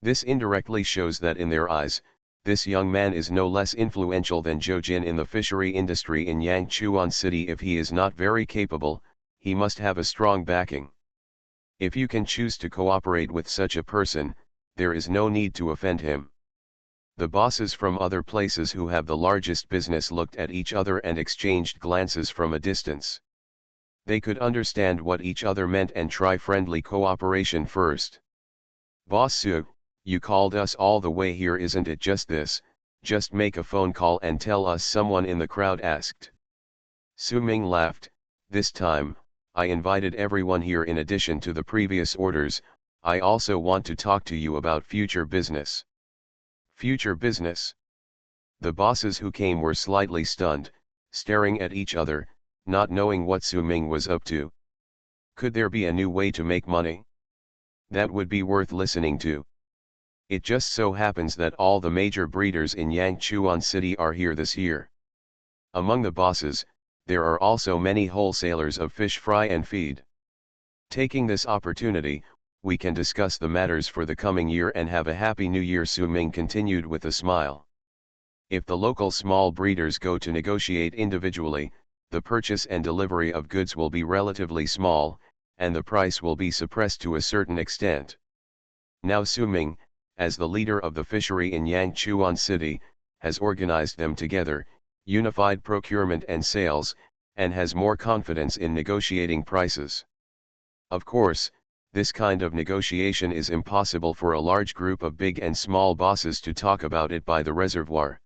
Speaker 1: This indirectly shows that in their eyes, this young man is no less influential than Zhou Jin in the fishery industry in Yangchuan City. If he is not very capable, he must have a strong backing. If you can choose to cooperate with such a person, there is no need to offend him. The bosses from other places who have the largest business looked at each other and exchanged glances from a distance. They could understand what each other meant and try friendly cooperation first. "Boss Su, you called us all the way here, isn't it just this? Just make a phone call and tell us," someone in the crowd asked. Su Ming laughed. "This time, I invited everyone here in addition to the previous orders. I also want to talk to you about future business." Future business? The bosses who came were slightly stunned, staring at each other, not knowing what Su Ming was up to. Could there be a new way to make money? That would be worth listening to. It just so happens that all the major breeders in Yangchuan City are here this year. Among the bosses, there are also many wholesalers of fish fry and feed. Taking this opportunity, we can discuss the matters for the coming year and have a happy new year, Su Ming continued with a smile. If the local small breeders go to negotiate individually, the purchase and delivery of goods will be relatively small, and the price will be suppressed to a certain extent. Now Su Ming, as the leader of the fishery in Yangchuan City, has organized them together, unified procurement and sales, and has more confidence in negotiating prices. Of course, this kind of negotiation is impossible for a large group of big and small bosses to talk about it by the reservoir.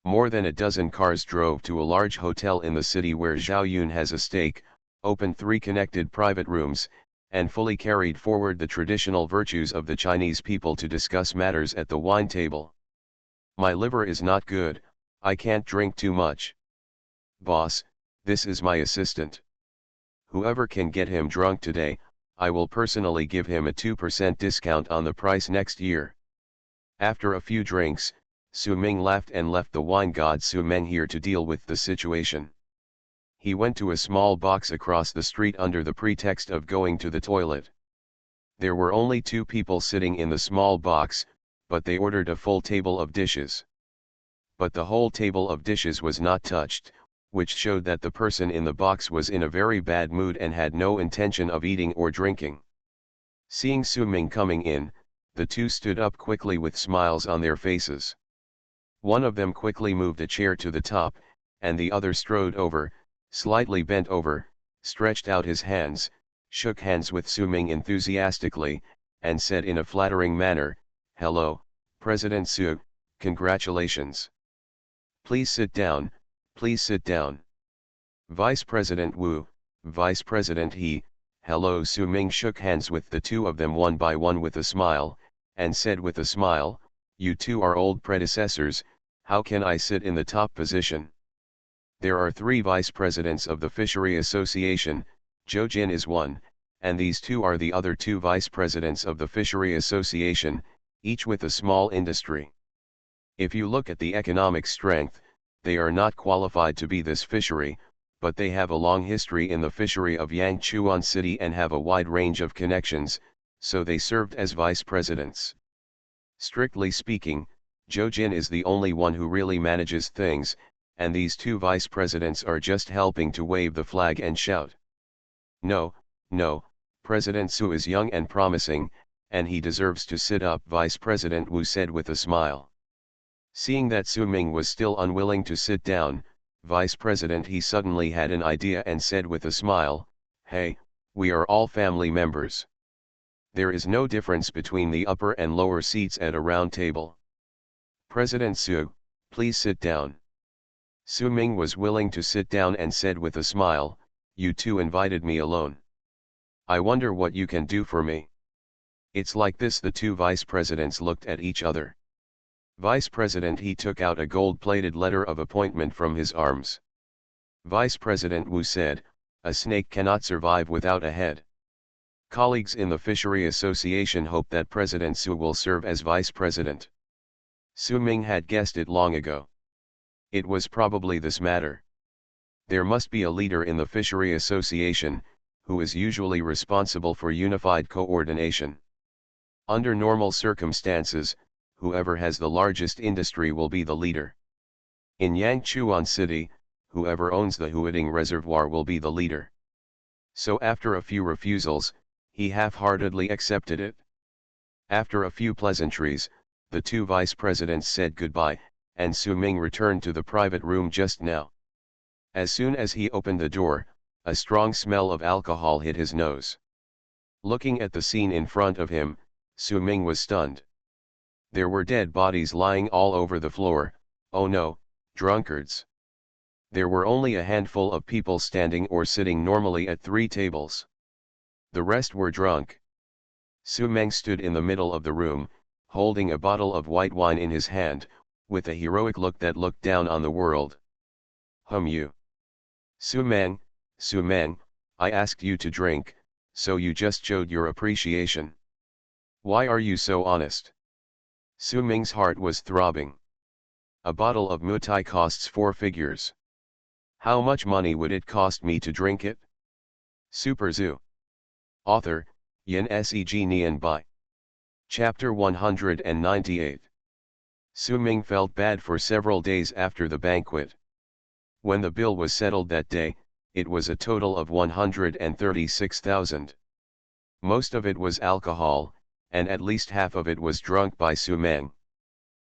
Speaker 1: More than a dozen cars drove to a large hotel in the city where Zhao Yun has a stake, opened 3 connected private rooms, and fully carried forward the traditional virtues of the Chinese people to discuss matters at the wine table. "My liver is not good, I can't drink too much. Boss, this is my assistant. Whoever can get him drunk today, I will personally give him a 2% discount on the price next year." After a few drinks, Su Ming laughed and left the wine god Su Meng here to deal with the situation. He went to a small box across the street under the pretext of going to the toilet. There were only 2 people sitting in the small box, but they ordered a full table of dishes. But the whole table of dishes was not touched, which showed that the person in the box was in a very bad mood and had no intention of eating or drinking. Seeing Su Ming coming in, the 2 stood up quickly with smiles on their faces. One of them quickly moved a chair to the top, and the other strode over, slightly bent over, stretched out his hands, shook hands with Su Ming enthusiastically, and said in a flattering manner, "Hello, President Su, congratulations. Please sit down, please sit down." Vice President Wu, Vice President He, hello. Su Ming shook hands with the 2 of them one by one with a smile, and said with a smile, "You 2 are old predecessors, how can I sit in the top position? There are 3 vice presidents of the Fishery Association, Zhou Jin is one, and these 2 are the other 2 vice presidents of the Fishery Association, each with a small industry. If you look at the economic strength, they are not qualified to be this fishery, but they have a long history in the fishery of Yangchuan City and have a wide range of connections, so they served as vice presidents. Strictly speaking, Zhou Jin is the only one who really manages things, and these 2 vice presidents are just helping to wave the flag and shout. No, President Su is young and promising, and he deserves to sit up," Vice President Wu said with a smile. Seeing that Su Ming was still unwilling to sit down, Vice President He suddenly had an idea and said with a smile, "Hey, we are all family members. There is no difference between the upper and lower seats at a round table. President Su, please sit down." Su Ming was willing to sit down and said with a smile, "You 2 invited me alone. I wonder what you can do for me." It's like this. The 2 vice presidents looked at each other. Vice President He took out a gold-plated letter of appointment from his arms. Vice President Wu said, "A snake cannot survive without a head." Colleagues in the Fishery Association hope that President Su will serve as vice president. Su Ming had guessed it long ago. It was probably this matter. There must be a leader in the Fishery Association, who is usually responsible for unified coordination. Under normal circumstances, whoever has the largest industry will be the leader. In Yangchuan City, whoever owns the Huading Reservoir will be the leader. So after a few refusals, he half-heartedly accepted it. After a few pleasantries, the 2 vice presidents said goodbye, and Su Ming returned to the private room just now. As soon as he opened the door, a strong smell of alcohol hit his nose. Looking at the scene in front of him, Su Ming was stunned. There were dead bodies lying all over the floor. Oh no, drunkards. There were only a handful of people standing or sitting normally at 3 tables. The rest were drunk. Su Meng stood in the middle of the room, holding a bottle of white wine in his hand, with a heroic look that looked down on the world. You. Su Meng, I asked you to drink, so you just showed your appreciation. Why are you so honest? Su Ming's heart was throbbing. A bottle of mutai costs 4 figures. How much money would it cost me to drink it? Super Zoo. Author, Yin Seg Nian Bai. Chapter 198. Su Ming felt bad for several days after the banquet. When the bill was settled that day, it was a total of 136,000. Most of it was alcohol, and at least half of it was drunk by Su Meng.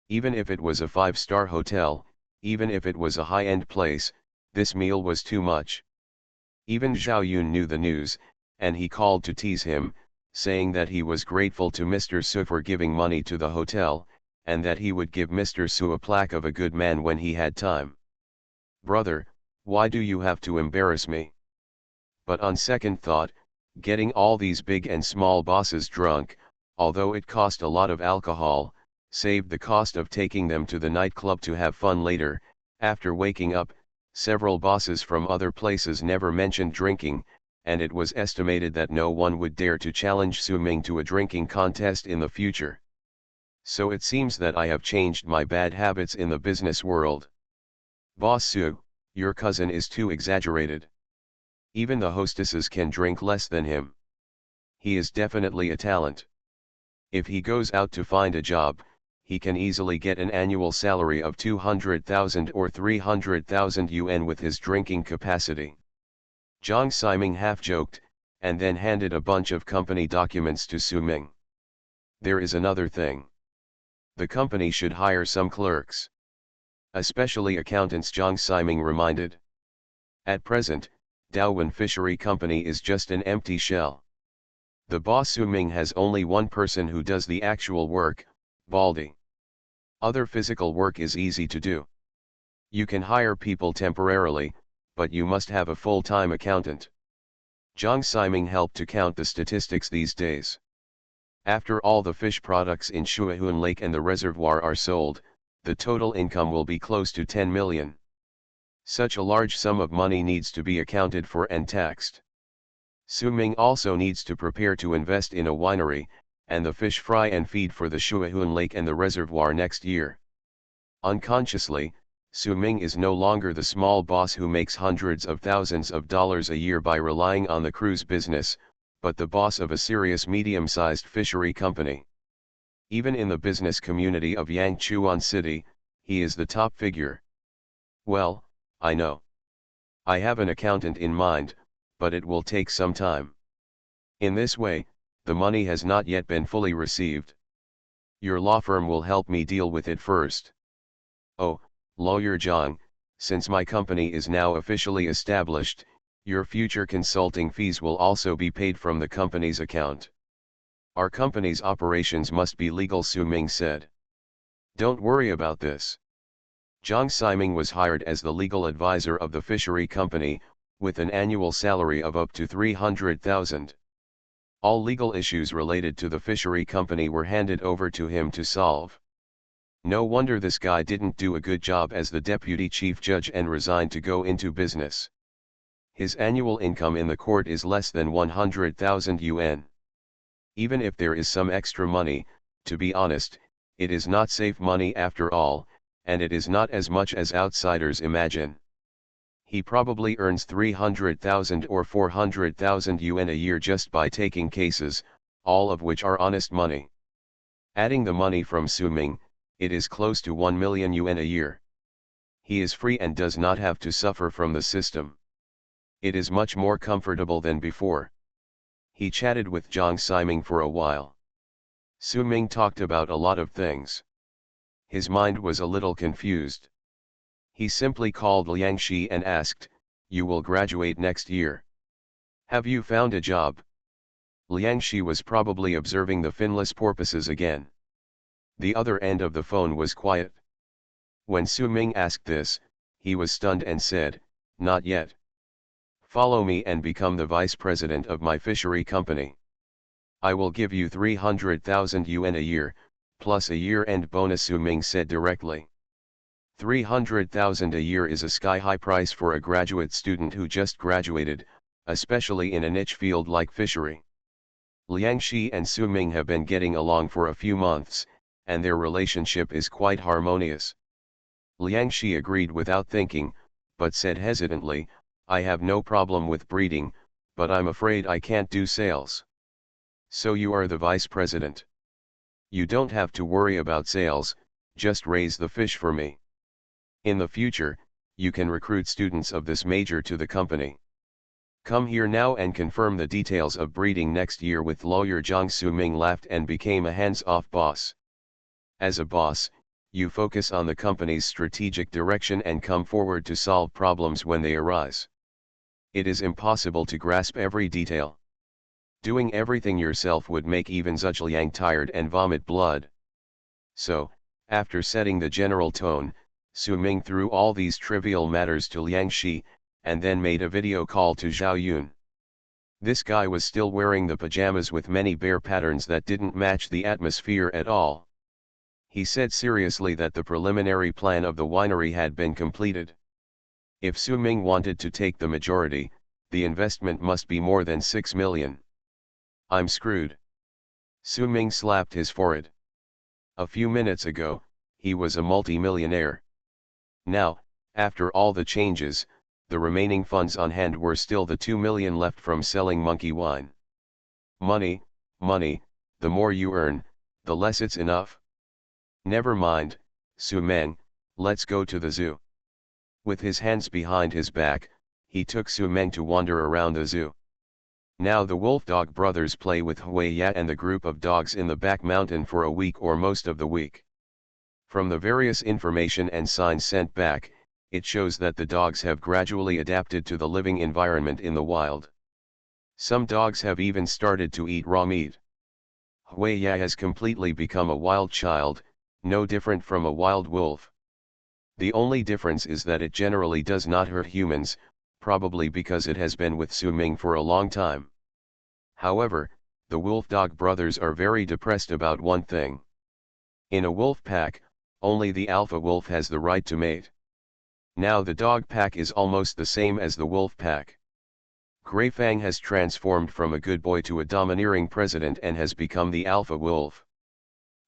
Speaker 1: Even if it was a 5-star hotel, even if it was a high-end place, this meal was too much. Even Zhao Yun knew the news, and he called to tease him, saying that he was grateful to Mr. Su for giving money to the hotel, and that he would give Mr. Su a plaque of a good man when he had time. Brother, why do you have to embarrass me? But on second thought, getting all these big and small bosses drunk, although it cost a lot of alcohol, saved the cost of taking them to the nightclub to have fun later. After waking up, several bosses from other places never mentioned drinking, and it was estimated that no one would dare to challenge Su Ming to a drinking contest in the future. So it seems that I have changed my bad habits in the business world. Boss Su, your cousin is too exaggerated. Even the hostesses can drink less than him. He is definitely a talent. If he goes out to find a job, he can easily get an annual salary of 200,000 or 300,000 yuan with his drinking capacity. Jiang Ximing half-joked, and then handed a bunch of company documents to Su Ming. There is another thing. The company should hire some clerks. Especially accountants, Jiang Ximing reminded. At present, Daowen Fishery Company is just an empty shell. The boss Su Ming has only one person who does the actual work, Baldy. Other physical work is easy to do. You can hire people temporarily, but you must have a full-time accountant. Jiang Ximing helped to count the statistics these days. After all the fish products in Shuahun Lake and the reservoir are sold, the total income will be close to 10 million. Such a large sum of money needs to be accounted for and taxed. Su Ming also needs to prepare to invest in a winery, and the fish fry and feed for the Shuahun Lake and the reservoir next year. Unconsciously, Su Ming is no longer the small boss who makes hundreds of thousands of dollars a year by relying on the cruise business, but the boss of a serious medium-sized fishery company. Even in the business community of Yangchuan City, he is the top figure. Well, I know. I have an accountant in mind, but it will take some time. In this way, the money has not yet been fully received. Your law firm will help me deal with it first. Oh, Lawyer Zhang, since my company is now officially established, your future consulting fees will also be paid from the company's account. Our company's operations must be legal, Su Ming said. Don't worry about this. Jiang Ximing was hired as the legal advisor of the fishery company, with an annual salary of up to 300,000. All legal issues related to the fishery company were handed over to him to solve. No wonder this guy didn't do a good job as the deputy chief judge and resigned to go into business. His annual income in the court is less than 100,000 yuan. Even if there is some extra money, to be honest, it is not safe money after all, and it is not as much as outsiders imagine. He probably earns 300,000 or 400,000 yuan a year just by taking cases, all of which are honest money. Adding the money from Su Ming, it is close to 1 million yuan a year. He is free and does not have to suffer from the system. It is much more comfortable than before. He chatted with Jiang Ximing for a while. Su Ming talked about a lot of things. His mind was a little confused. He simply called Liang Shi and asked, "You will graduate next year. Have you found a job?" Liang Shi was probably observing the finless porpoises again. The other end of the phone was quiet. When Su Ming asked this, he was stunned and said, "Not yet. Follow me and become the vice president of my fishery company. I will give you 300,000 yuan a year, plus a year-end bonus," Su Ming said directly. 300,000 a year is a sky-high price for a graduate student who just graduated, especially in a niche field like fishery. Liang Shi and Su Ming have been getting along for a few months, and their relationship is quite harmonious. Liang Shi agreed without thinking, but said hesitantly, "I have no problem with breeding, but I'm afraid I can't do sales." "So you are the vice president. You don't have to worry about sales, just raise the fish for me. In the future, you can recruit students of this major to the company. Come here now and confirm the details of breeding next year with lawyer Jiang." Su Ming laughed and became a hands-off boss. As a boss, you focus on the company's strategic direction and come forward to solve problems when they arise. It is impossible to grasp every detail. Doing everything yourself would make even Zhuliang tired and vomit blood. So, after setting the general tone, Su Ming threw all these trivial matters to Liang Shi, and then made a video call to Zhao Yun. This guy was still wearing the pajamas with many bear patterns that didn't match the atmosphere at all. He said seriously that the preliminary plan of the winery had been completed. If Su Ming wanted to take the majority, the investment must be more than 6 million. I'm screwed. Su Ming slapped his forehead. A few minutes ago, he was a multi-millionaire. Now, after all the changes, the remaining funds on hand were still the 2 million left from selling monkey wine. Money, money, the more you earn, the less it's enough. Never mind, Su Meng, let's go to the zoo. With his hands behind his back, he took Su Meng to wander around the zoo. Now the wolf dog brothers play with Hui Ya and the group of dogs in the back mountain for a week or most of the week. From the various information and signs sent back, it shows that the dogs have gradually adapted to the living environment in the wild. Some dogs have even started to eat raw meat. Hui Ya has completely become a wild child, no different from a wild wolf. The only difference is that it generally does not hurt humans, probably because it has been with Su Ming for a long time. However, the wolf dog brothers are very depressed about one thing. In a wolf pack, only the alpha wolf has the right to mate. Now the dog pack is almost the same as the wolf pack. Grey Fang has transformed from a good boy to a domineering president and has become the alpha wolf.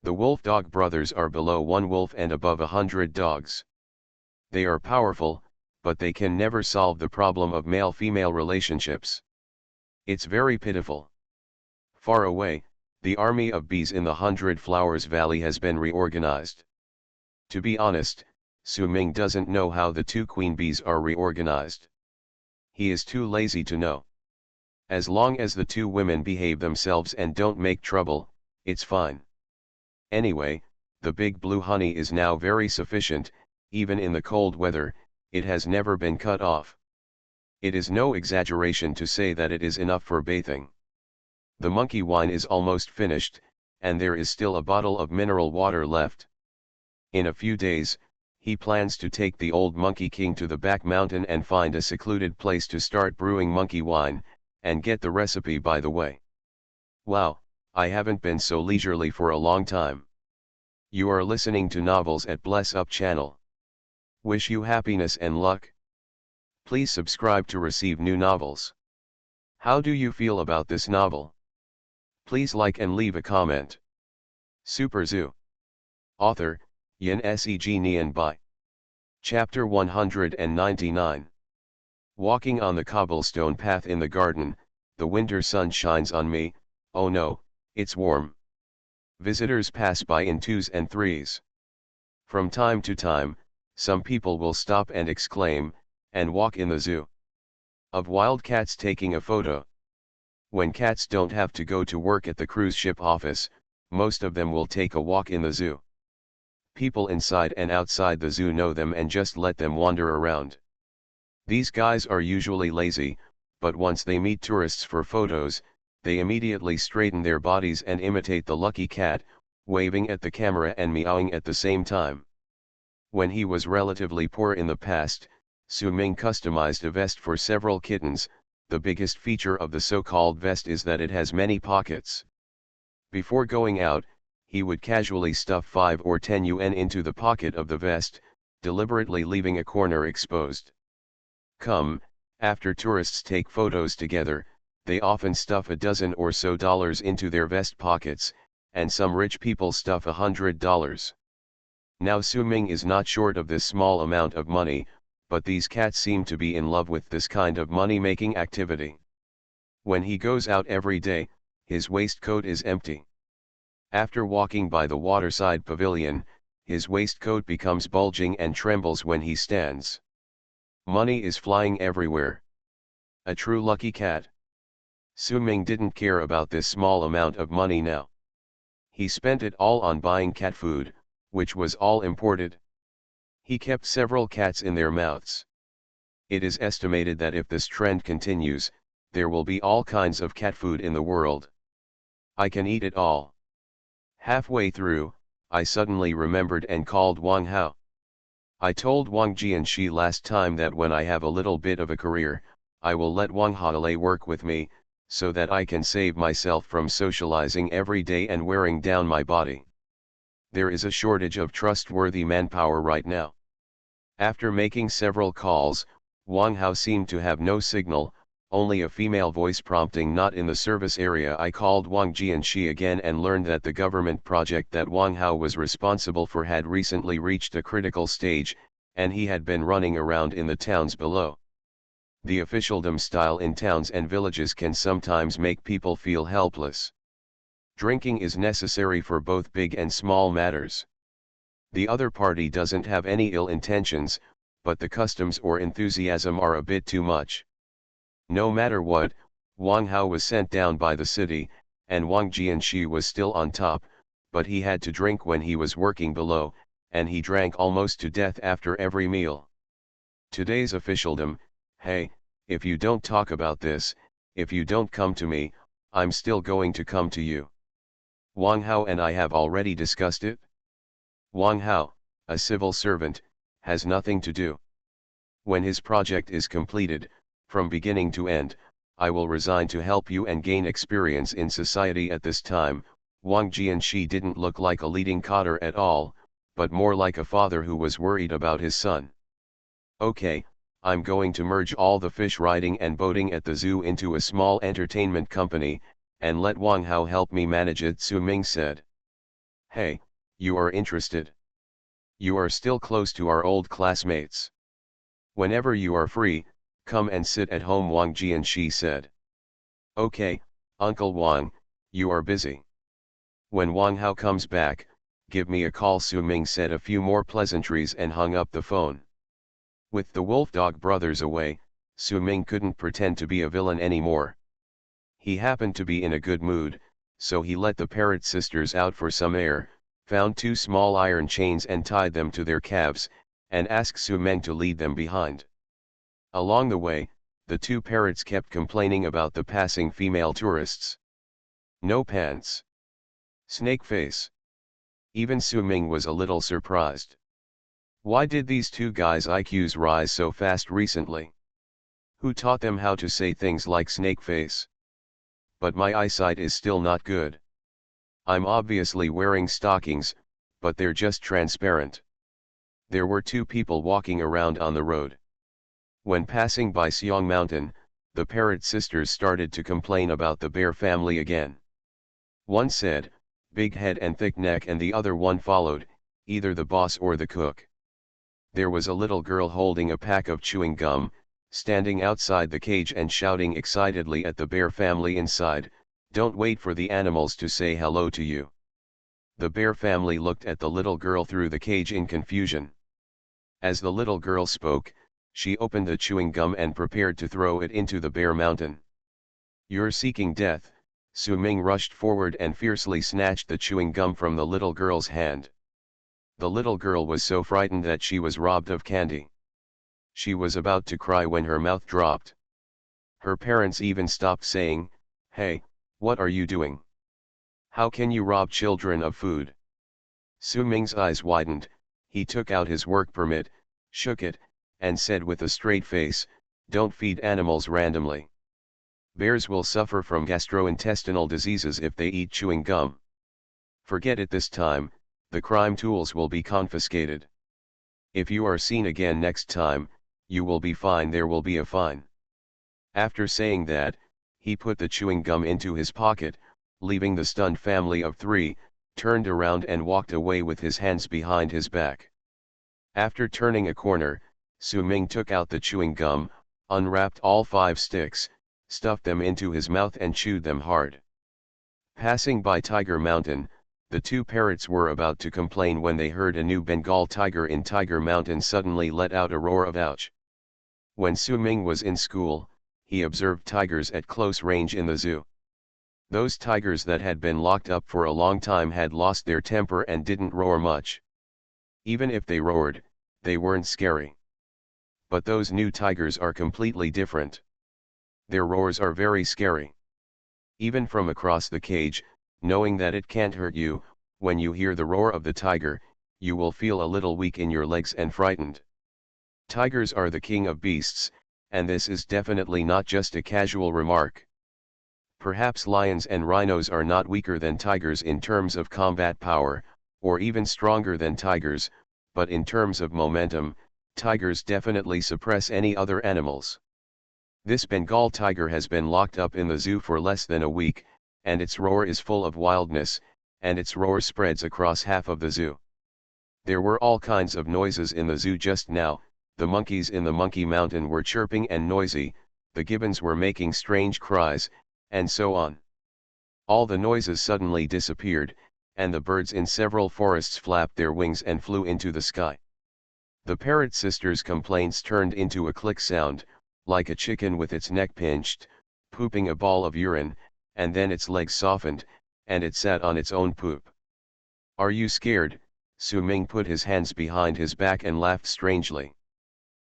Speaker 1: The wolf dog brothers are below 1 wolf and above 100 dogs. They are powerful, but they can never solve the problem of male-female relationships. It's very pitiful. Far away, the army of bees in the 100 Flowers Valley has been reorganized. To be honest, Su Ming doesn't know how the 2 queen bees are reorganized. He is too lazy to know. As long as the 2 women behave themselves and don't make trouble, it's fine. Anyway, the big blue honey is now very sufficient, even in the cold weather, it has never been cut off. It is no exaggeration to say that it is enough for bathing. The monkey wine is almost finished, and there is still a bottle of mineral water left. In a few days, he plans to take the old Monkey King to the back mountain and find a secluded place to start brewing monkey wine, and get the recipe by the way. Wow, I haven't been so leisurely for a long time. You are listening to Novels at Bless Up channel. Wish you happiness and luck. Please subscribe to receive new novels. How do you feel about this novel? Please like and leave a comment. Super Zoo. Author, Yin Seg Nian Bai. Chapter 199. Walking on the cobblestone path in the garden, the winter sun shines on me, oh no, it's warm. Visitors pass by in 2s and 3s. From time to time, some people will stop and exclaim, and walk in the zoo. Of wild cats taking a photo. When cats don't have to go to work at the cruise ship office, most of them will take a walk in the zoo. People inside and outside the zoo know them and just let them wander around. These guys are usually lazy, but once they meet tourists for photos, they immediately straighten their bodies and imitate the lucky cat, waving at the camera and meowing at the same time. When he was relatively poor in the past, Su Ming customized a vest for several kittens. The biggest feature of the so-called vest is that it has many pockets. Before going out, he would casually stuff 5 or 10 yuan into the pocket of the vest, deliberately leaving a corner exposed. After tourists take photos together, they often stuff a dozen or so dollars into their vest pockets, and some rich people stuff $100. Now Su Ming is not short of this small amount of money, but these cats seem to be in love with this kind of money-making activity. When he goes out every day, his waistcoat is empty. After walking by the waterside pavilion, his waistcoat becomes bulging and trembles when he stands. Money is flying everywhere. A true lucky cat. Su Ming didn't care about this small amount of money now. He spent it all on buying cat food, which was all imported. He kept several cats in their mouths. It is estimated that if this trend continues, there will be all kinds of cat food in the world. I can eat it all. Halfway through, I suddenly remembered and called Wang Hao. I told Wang Jianxi last time that when I have a little bit of a career, I will let Wang Haolei work with me, so that I can save myself from socializing every day and wearing down my body. There is a shortage of trustworthy manpower right now. After making several calls, Wang Hao seemed to have no signal, only a female voice prompting not in the service area. I called Wang Jianxi again and learned that the government project that Wang Hao was responsible for had recently reached a critical stage, and he had been running around in the towns below. The officialdom style in towns and villages can sometimes make people feel helpless. Drinking is necessary for both big and small matters. The other party doesn't have any ill intentions, but the customs or enthusiasm are a bit too much. No matter what, Wang Hao was sent down by the city, and Wang Jianxi was still on top, but he had to drink when he was working below, and he drank almost to death after every meal. Today's officialdom: hey, if you don't talk about this, if you don't come to me, I'm still going to come to you. Wang Hao and I have already discussed it. Wang Hao, a civil servant, has nothing to do. When his project is completed, from beginning to end, I will resign to help you and gain experience in society. At this time, Wang Jianxi didn't look like a leading cadre at all, but more like a father who was worried about his son. Okay, I'm going to merge all the fish riding and boating at the zoo into a small entertainment company, and let Wang Hao help me manage it, Su Ming said. Hey, you are interested? You are still close to our old classmates. Whenever you are free, come and sit at home, Wang Jianxi said. Okay, Uncle Wang, you are busy. When Wang Hao comes back, give me a call, Su Ming said a few more pleasantries and hung up the phone. With the Wolfdog brothers away, Su Ming couldn't pretend to be a villain anymore. He happened to be in a good mood, so he let the Parrot sisters out for some air, found 2 small iron chains and tied them to their calves, and asked Su Ming to lead them behind. Along the way, the 2 parrots kept complaining about the passing female tourists. No pants. Snake face. Even Su Ming was a little surprised. Why did these 2 guys' IQs rise so fast recently? Who taught them how to say things like snake face? But my eyesight is still not good. I'm obviously wearing stockings, but they're just transparent. There were 2 people walking around on the road. When passing by Xiong Mountain, the Parrot sisters started to complain about the bear family again. One said, big head and thick neck, and the other one followed, either the boss or the cook. There was a little girl holding a pack of chewing gum, standing outside the cage and shouting excitedly at the bear family inside, "Don't wait for the animals to say hello to you." The bear family looked at the little girl through the cage in confusion. As the little girl spoke, she opened the chewing gum and prepared to throw it into the bear mountain. "You're seeking death." Su Ming rushed forward and fiercely snatched the chewing gum from the little girl's hand. The little girl was so frightened that she was robbed of candy. She was about to cry when her mouth dropped. Her parents even stopped saying, "Hey, what are you doing? How can you rob children of food?" Su Ming's eyes widened. He took out his work permit, shook it, and said with a straight face, "Don't feed animals randomly. Bears will suffer from gastrointestinal diseases if they eat chewing gum. Forget it this time, the crime tools will be confiscated. If you are seen again next time, you will be fined. There will be a fine." After saying that, he put the chewing gum into his pocket, leaving the stunned family of 3, turned around and walked away with his hands behind his back. After turning a corner, Su Ming took out the chewing gum, unwrapped all 5 sticks, stuffed them into his mouth and chewed them hard. Passing by Tiger Mountain, the 2 parrots were about to complain when they heard a new Bengal tiger in Tiger Mountain suddenly let out a roar of ouch. When Su Ming was in school, he observed tigers at close range in the zoo. Those tigers that had been locked up for a long time had lost their temper and didn't roar much. Even if they roared, they weren't scary. But those new tigers are completely different. Their roars are very scary. Even from across the cage, knowing that it can't hurt you, when you hear the roar of the tiger, you will feel a little weak in your legs and frightened. Tigers are the king of beasts, and this is definitely not just a casual remark. Perhaps lions and rhinos are not weaker than tigers in terms of combat power, or even stronger than tigers, but in terms of momentum, tigers definitely suppress any other animals. This Bengal tiger has been locked up in the zoo for less than a week, and its roar is full of wildness, and its roar spreads across half of the zoo. There were all kinds of noises in the zoo just now. The monkeys in the Monkey Mountain were chirping and noisy, the gibbons were making strange cries, and so on. All the noises suddenly disappeared, and the birds in several forests flapped their wings and flew into the sky. The parrot sister's complaints turned into a click sound, like a chicken with its neck pinched, pooping a ball of urine, and then its legs softened, and it sat on its own poop. "Are you scared?" Su Ming put his hands behind his back and laughed strangely.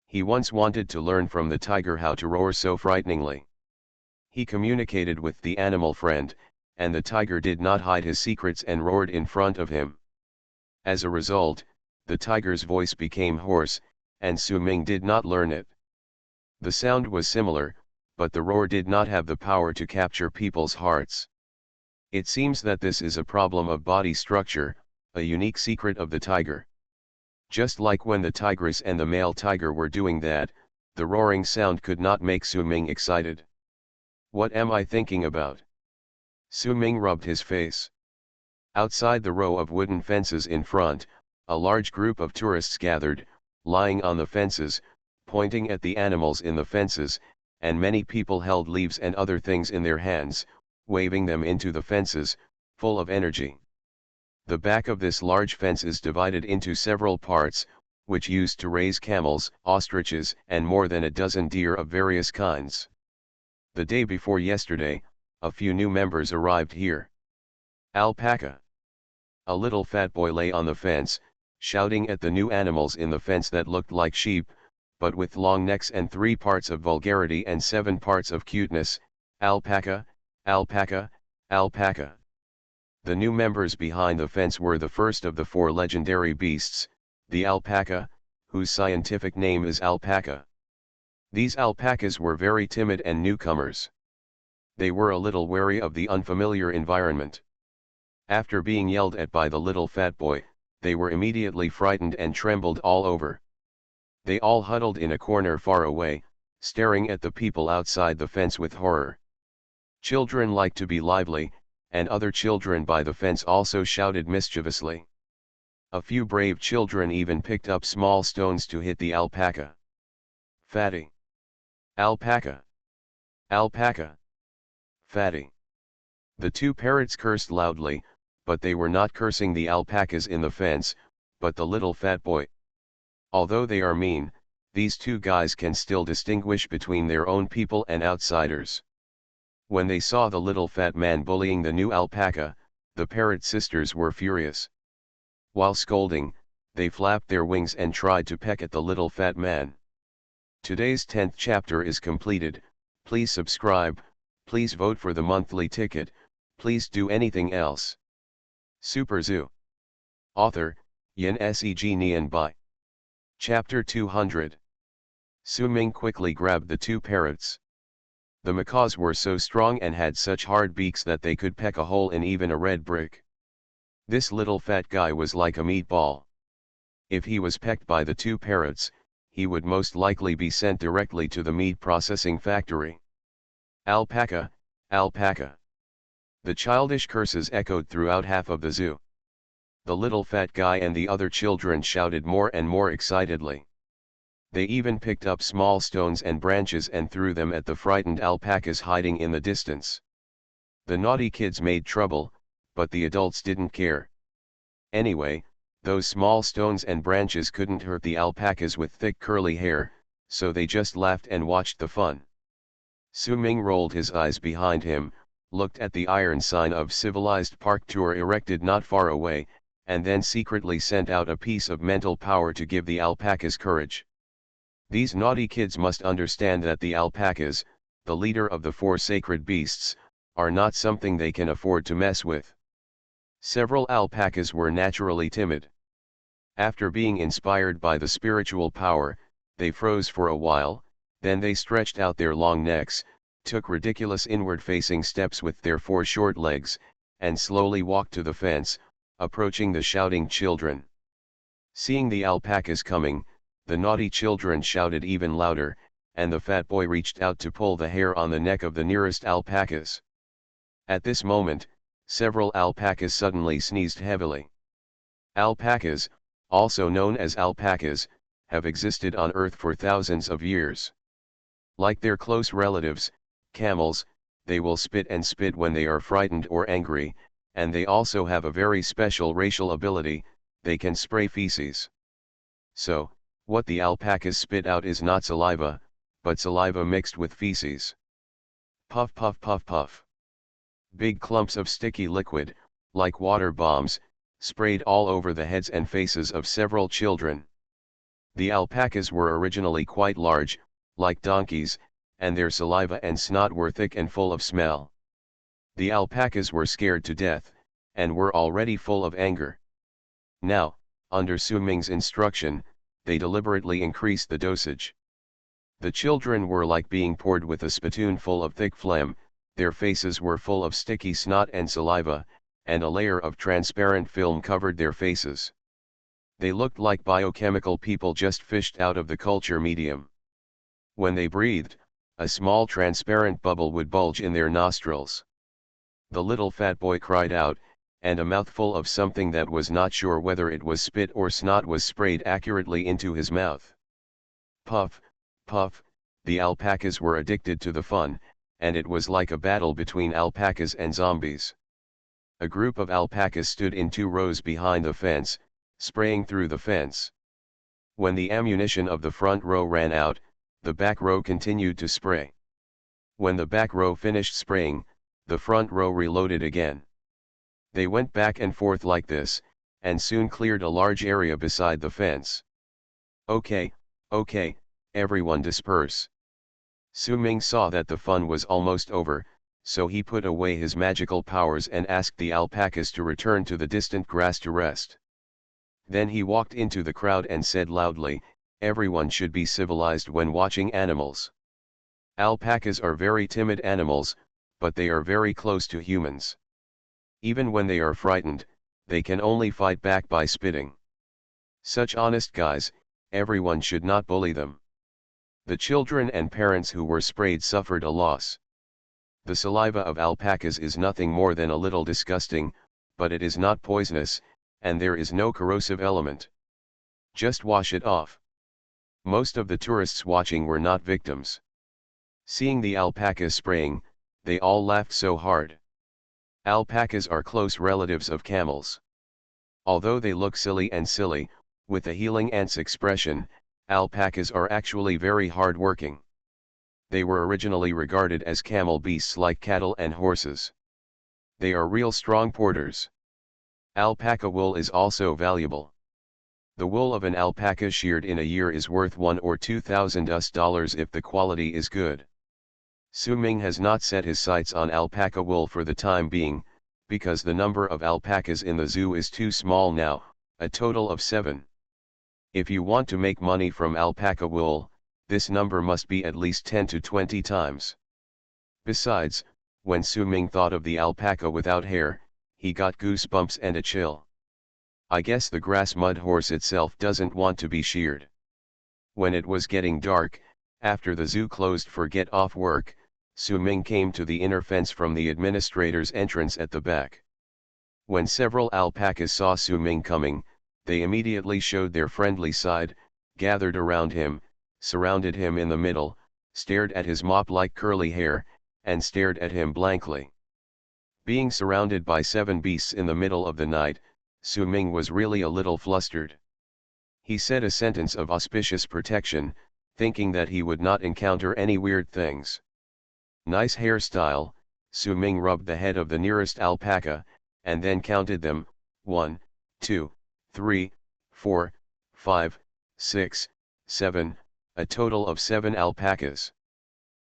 Speaker 1: He once wanted to learn from the tiger how to roar so frighteningly. He communicated with the animal friend, and the tiger did not hide his secrets and roared in front of him. As a result, the tiger's voice became hoarse, and Su Ming did not learn it. The sound was similar, but the roar did not have the power to capture people's hearts. It seems that this is a problem of body structure, a unique secret of the tiger. Just like when the tigress and the male tiger were doing that, the roaring sound could not make Su Ming excited. "What am I thinking about?" Su Ming rubbed his face. Outside the row of wooden fences in front, a large group of tourists gathered, lying on the fences, pointing at the animals in the fences, and many people held leaves and other things in their hands, waving them into the fences, full of energy. The back of this large fence is divided into several parts, which used to raise camels, ostriches, and more than a dozen deer of various kinds. The day before yesterday, a few new members arrived here. Alpaca. A little fat boy lay on the fence, shouting at the new animals in the fence that looked like sheep, but with long necks and 3 parts of vulgarity and 7 parts of cuteness: "Alpaca, alpaca, alpaca." The new members behind the fence were the first of the 4 legendary beasts, the alpaca, whose scientific name is alpaca. These alpacas were very timid and newcomers. They were a little wary of the unfamiliar environment. After being yelled at by the little fat boy, they were immediately frightened and trembled all over. They all huddled in a corner far away, staring at the people outside the fence with horror. Children liked to be lively, and other children by the fence also shouted mischievously. A few brave children even picked up small stones to hit the alpaca. "Fatty! Alpaca! Alpaca! Fatty!" The 2 parrots cursed loudly, but they were not cursing the alpacas in the fence, but the little fat boy. Although they are mean, these 2 guys can still distinguish between their own people and outsiders. When they saw the little fat man bullying the new alpaca, the parrot sisters were furious. While scolding, they flapped their wings and tried to peck at the little fat man. Today's 10th chapter is completed. Please subscribe, please vote for the monthly ticket, please do anything else. Super Zoo. Author, Yin Seg Nian Bai. Chapter 200. Su Ming quickly grabbed the 2 parrots. The macaws were so strong and had such hard beaks that they could peck a hole in even a red brick. This little fat guy was like a meatball. If he was pecked by the 2 parrots, he would most likely be sent directly to the meat processing factory. "Alpaca, alpaca." The childish curses echoed throughout half of the zoo. The little fat guy and the other children shouted more and more excitedly. They even picked up small stones and branches and threw them at the frightened alpacas hiding in the distance. The naughty kids made trouble, but the adults didn't care. Anyway, those small stones and branches couldn't hurt the alpacas with thick curly hair, so they just laughed and watched the fun. Su Ming rolled his eyes behind him, looked at the iron sign of civilized park tour erected not far away, and then secretly sent out a piece of mental power to give the alpacas courage. These naughty kids must understand that the alpacas, the leader of the 4 sacred beasts, are not something they can afford to mess with. Several alpacas were naturally timid. After being inspired by the spiritual power, they froze for a while, then they stretched out their long necks, took ridiculous inward-facing steps with their 4 short legs, and slowly walked to the fence, approaching the shouting children. Seeing the alpacas coming, the naughty children shouted even louder, and the fat boy reached out to pull the hair on the neck of the nearest alpacas. At this moment, several alpacas suddenly sneezed heavily. Alpacas, also known as alpacas, have existed on Earth for thousands of years. Like their close relatives, camels, they will spit and spit when they are frightened or angry, and they also have a very special racial ability, they can spray feces. So, what the alpacas spit out is not saliva, but saliva mixed with feces. Puff puff puff puff. Big clumps of sticky liquid, like water bombs, sprayed all over the heads and faces of several children. The alpacas were originally quite large, like donkeys, and their saliva and snot were thick and full of smell. The alpacas were scared to death, and were already full of anger. Now, under Su Ming's instruction, they deliberately increased the dosage. The children were like being poured with a spittoon full of thick phlegm, their faces were full of sticky snot and saliva, and a layer of transparent film covered their faces. They looked like biochemical people just fished out of the culture medium. When they breathed, a small transparent bubble would bulge in their nostrils. The little fat boy cried out, and a mouthful of something that was not sure whether it was spit or snot was sprayed accurately into his mouth. Puff, puff, the alpacas were addicted to the fun, and it was like a battle between alpacas and zombies. A group of alpacas stood in 2 rows behind the fence, spraying through the fence. When the ammunition of the front row ran out, the back row continued to spray. When the back row finished spraying, the front row reloaded again. They went back and forth like this, and soon cleared a large area beside the fence. Okay, everyone disperse. Su Ming saw that the fun was almost over, so he put away his magical powers and asked the alpacas to return to the distant grass to rest. Then he walked into the crowd and said loudly, "Everyone should be civilized when watching animals. Alpacas are very timid animals, but they are very close to humans. Even when they are frightened, they can only fight back by spitting. Such honest guys, everyone should not bully them." The children and parents who were sprayed suffered a loss. The saliva of alpacas is nothing more than a little disgusting, but it is not poisonous, and there is no corrosive element. Just wash it off. Most of the tourists watching were not victims. Seeing the alpacas spraying, they all laughed so hard. Alpacas are close relatives of camels. Although they look silly, with a healing ants expression, alpacas are actually very hard-working. They were originally regarded as camel beasts like cattle and horses. They are real strong porters. Alpaca wool is also valuable. The wool of an alpaca sheared in a year is worth $1,000 or $2,000 if the quality is good. Su Ming has not set his sights on alpaca wool for the time being, because the number of alpacas in the zoo is too small now, a total of 7. If you want to make money from alpaca wool, this number must be at least 10 to 20 times. Besides, when Su Ming thought of the alpaca without hair, he got goosebumps and a chill. I guess the grass mud horse itself doesn't want to be sheared. When it was getting dark, after the zoo closed for get-off work, Su Ming came to the inner fence from the administrator's entrance at the back. When several alpacas saw Su Ming coming, they immediately showed their friendly side, gathered around him, surrounded him in the middle, stared at his mop-like curly hair, and stared at him blankly. Being surrounded by 7 beasts in the middle of the night, Su Ming was really a little flustered. He said a sentence of auspicious protection, thinking that he would not encounter any weird things. Nice hairstyle, Su Ming rubbed the head of the nearest alpaca, and then counted them, 1, 2, 3, 4, 5, 6, 7, a total of 7 alpacas.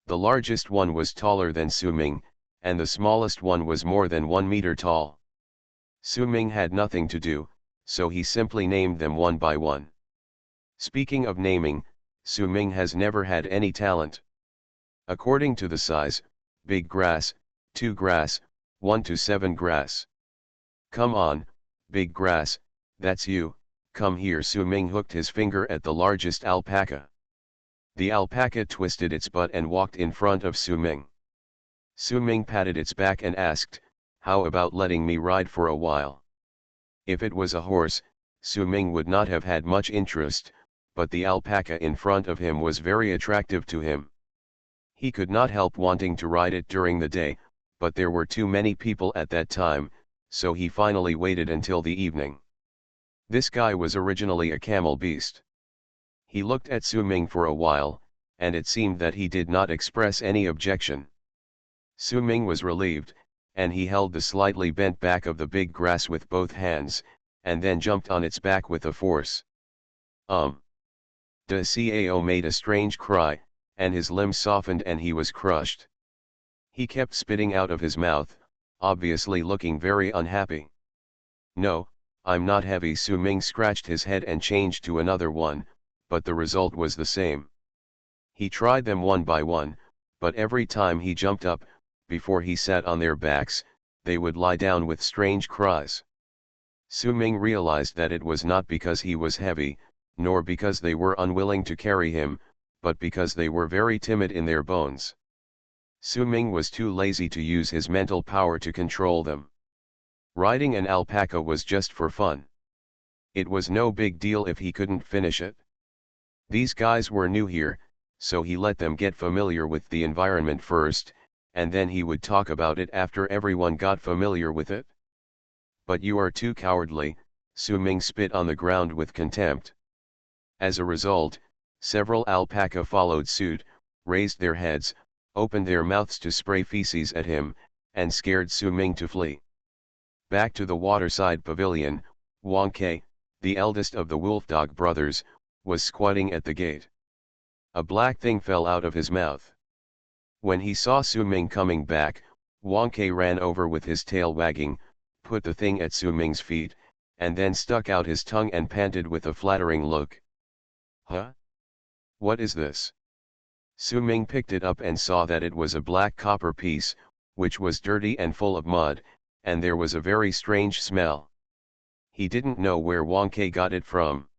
Speaker 1: The largest one was taller than Su Ming, and the smallest one was more than 1 meter tall. Su Ming had nothing to do, so he simply named them one by one. Speaking of naming, Su Ming has never had any talent. According to the size, big grass, 2 grass, 1 to 7 grass. Come on, big grass, that's you, come here. Su Ming hooked his finger at the largest alpaca. The alpaca twisted its butt and walked in front of Su Ming. Su Ming patted its back and asked, "How about letting me ride for a while?" If it was a horse, Su Ming would not have had much interest, but the alpaca in front of him was very attractive to him. He could not help wanting to ride it during the day, but there were too many people at that time, so he finally waited until the evening. This guy was originally a camel beast. He looked at Su Ming for a while, and it seemed that he did not express any objection. Su Ming was relieved, and he held the slightly bent back of the big grass with both hands, and then jumped on its back with a force. De Cao made a strange cry, and his limbs softened and he was crushed. He kept spitting out of his mouth, obviously looking very unhappy. "No, I'm not heavy." Su Ming scratched his head and changed to another one, but the result was the same. He tried them one by one, but every time he jumped up, before he sat on their backs, they would lie down with strange cries. Su Ming realized that it was not because he was heavy, nor because they were unwilling to carry him, but because they were very timid in their bones. Su Ming was too lazy to use his mental power to control them. Riding an alpaca was just for fun. It was no big deal if he couldn't finish it. These guys were new here, so he let them get familiar with the environment first, and then he would talk about it after everyone got familiar with it. "But you are too cowardly," Su Ming spit on the ground with contempt. As a result, several alpaca followed suit, raised their heads, opened their mouths to spray feces at him, and scared Su Ming to flee. Back to the waterside pavilion, Wang Ke, the eldest of the wolfdog brothers, was squatting at the gate. A black thing fell out of his mouth. When he saw Su Ming coming back, Wang Ke ran over with his tail wagging, put the thing at Su Ming's feet, and then stuck out his tongue and panted with a flattering look. "Huh? What is this?" Su Ming picked it up and saw that it was a black copper piece, which was dirty and full of mud, and there was a very strange smell. He didn't know where Wang Ke got it from.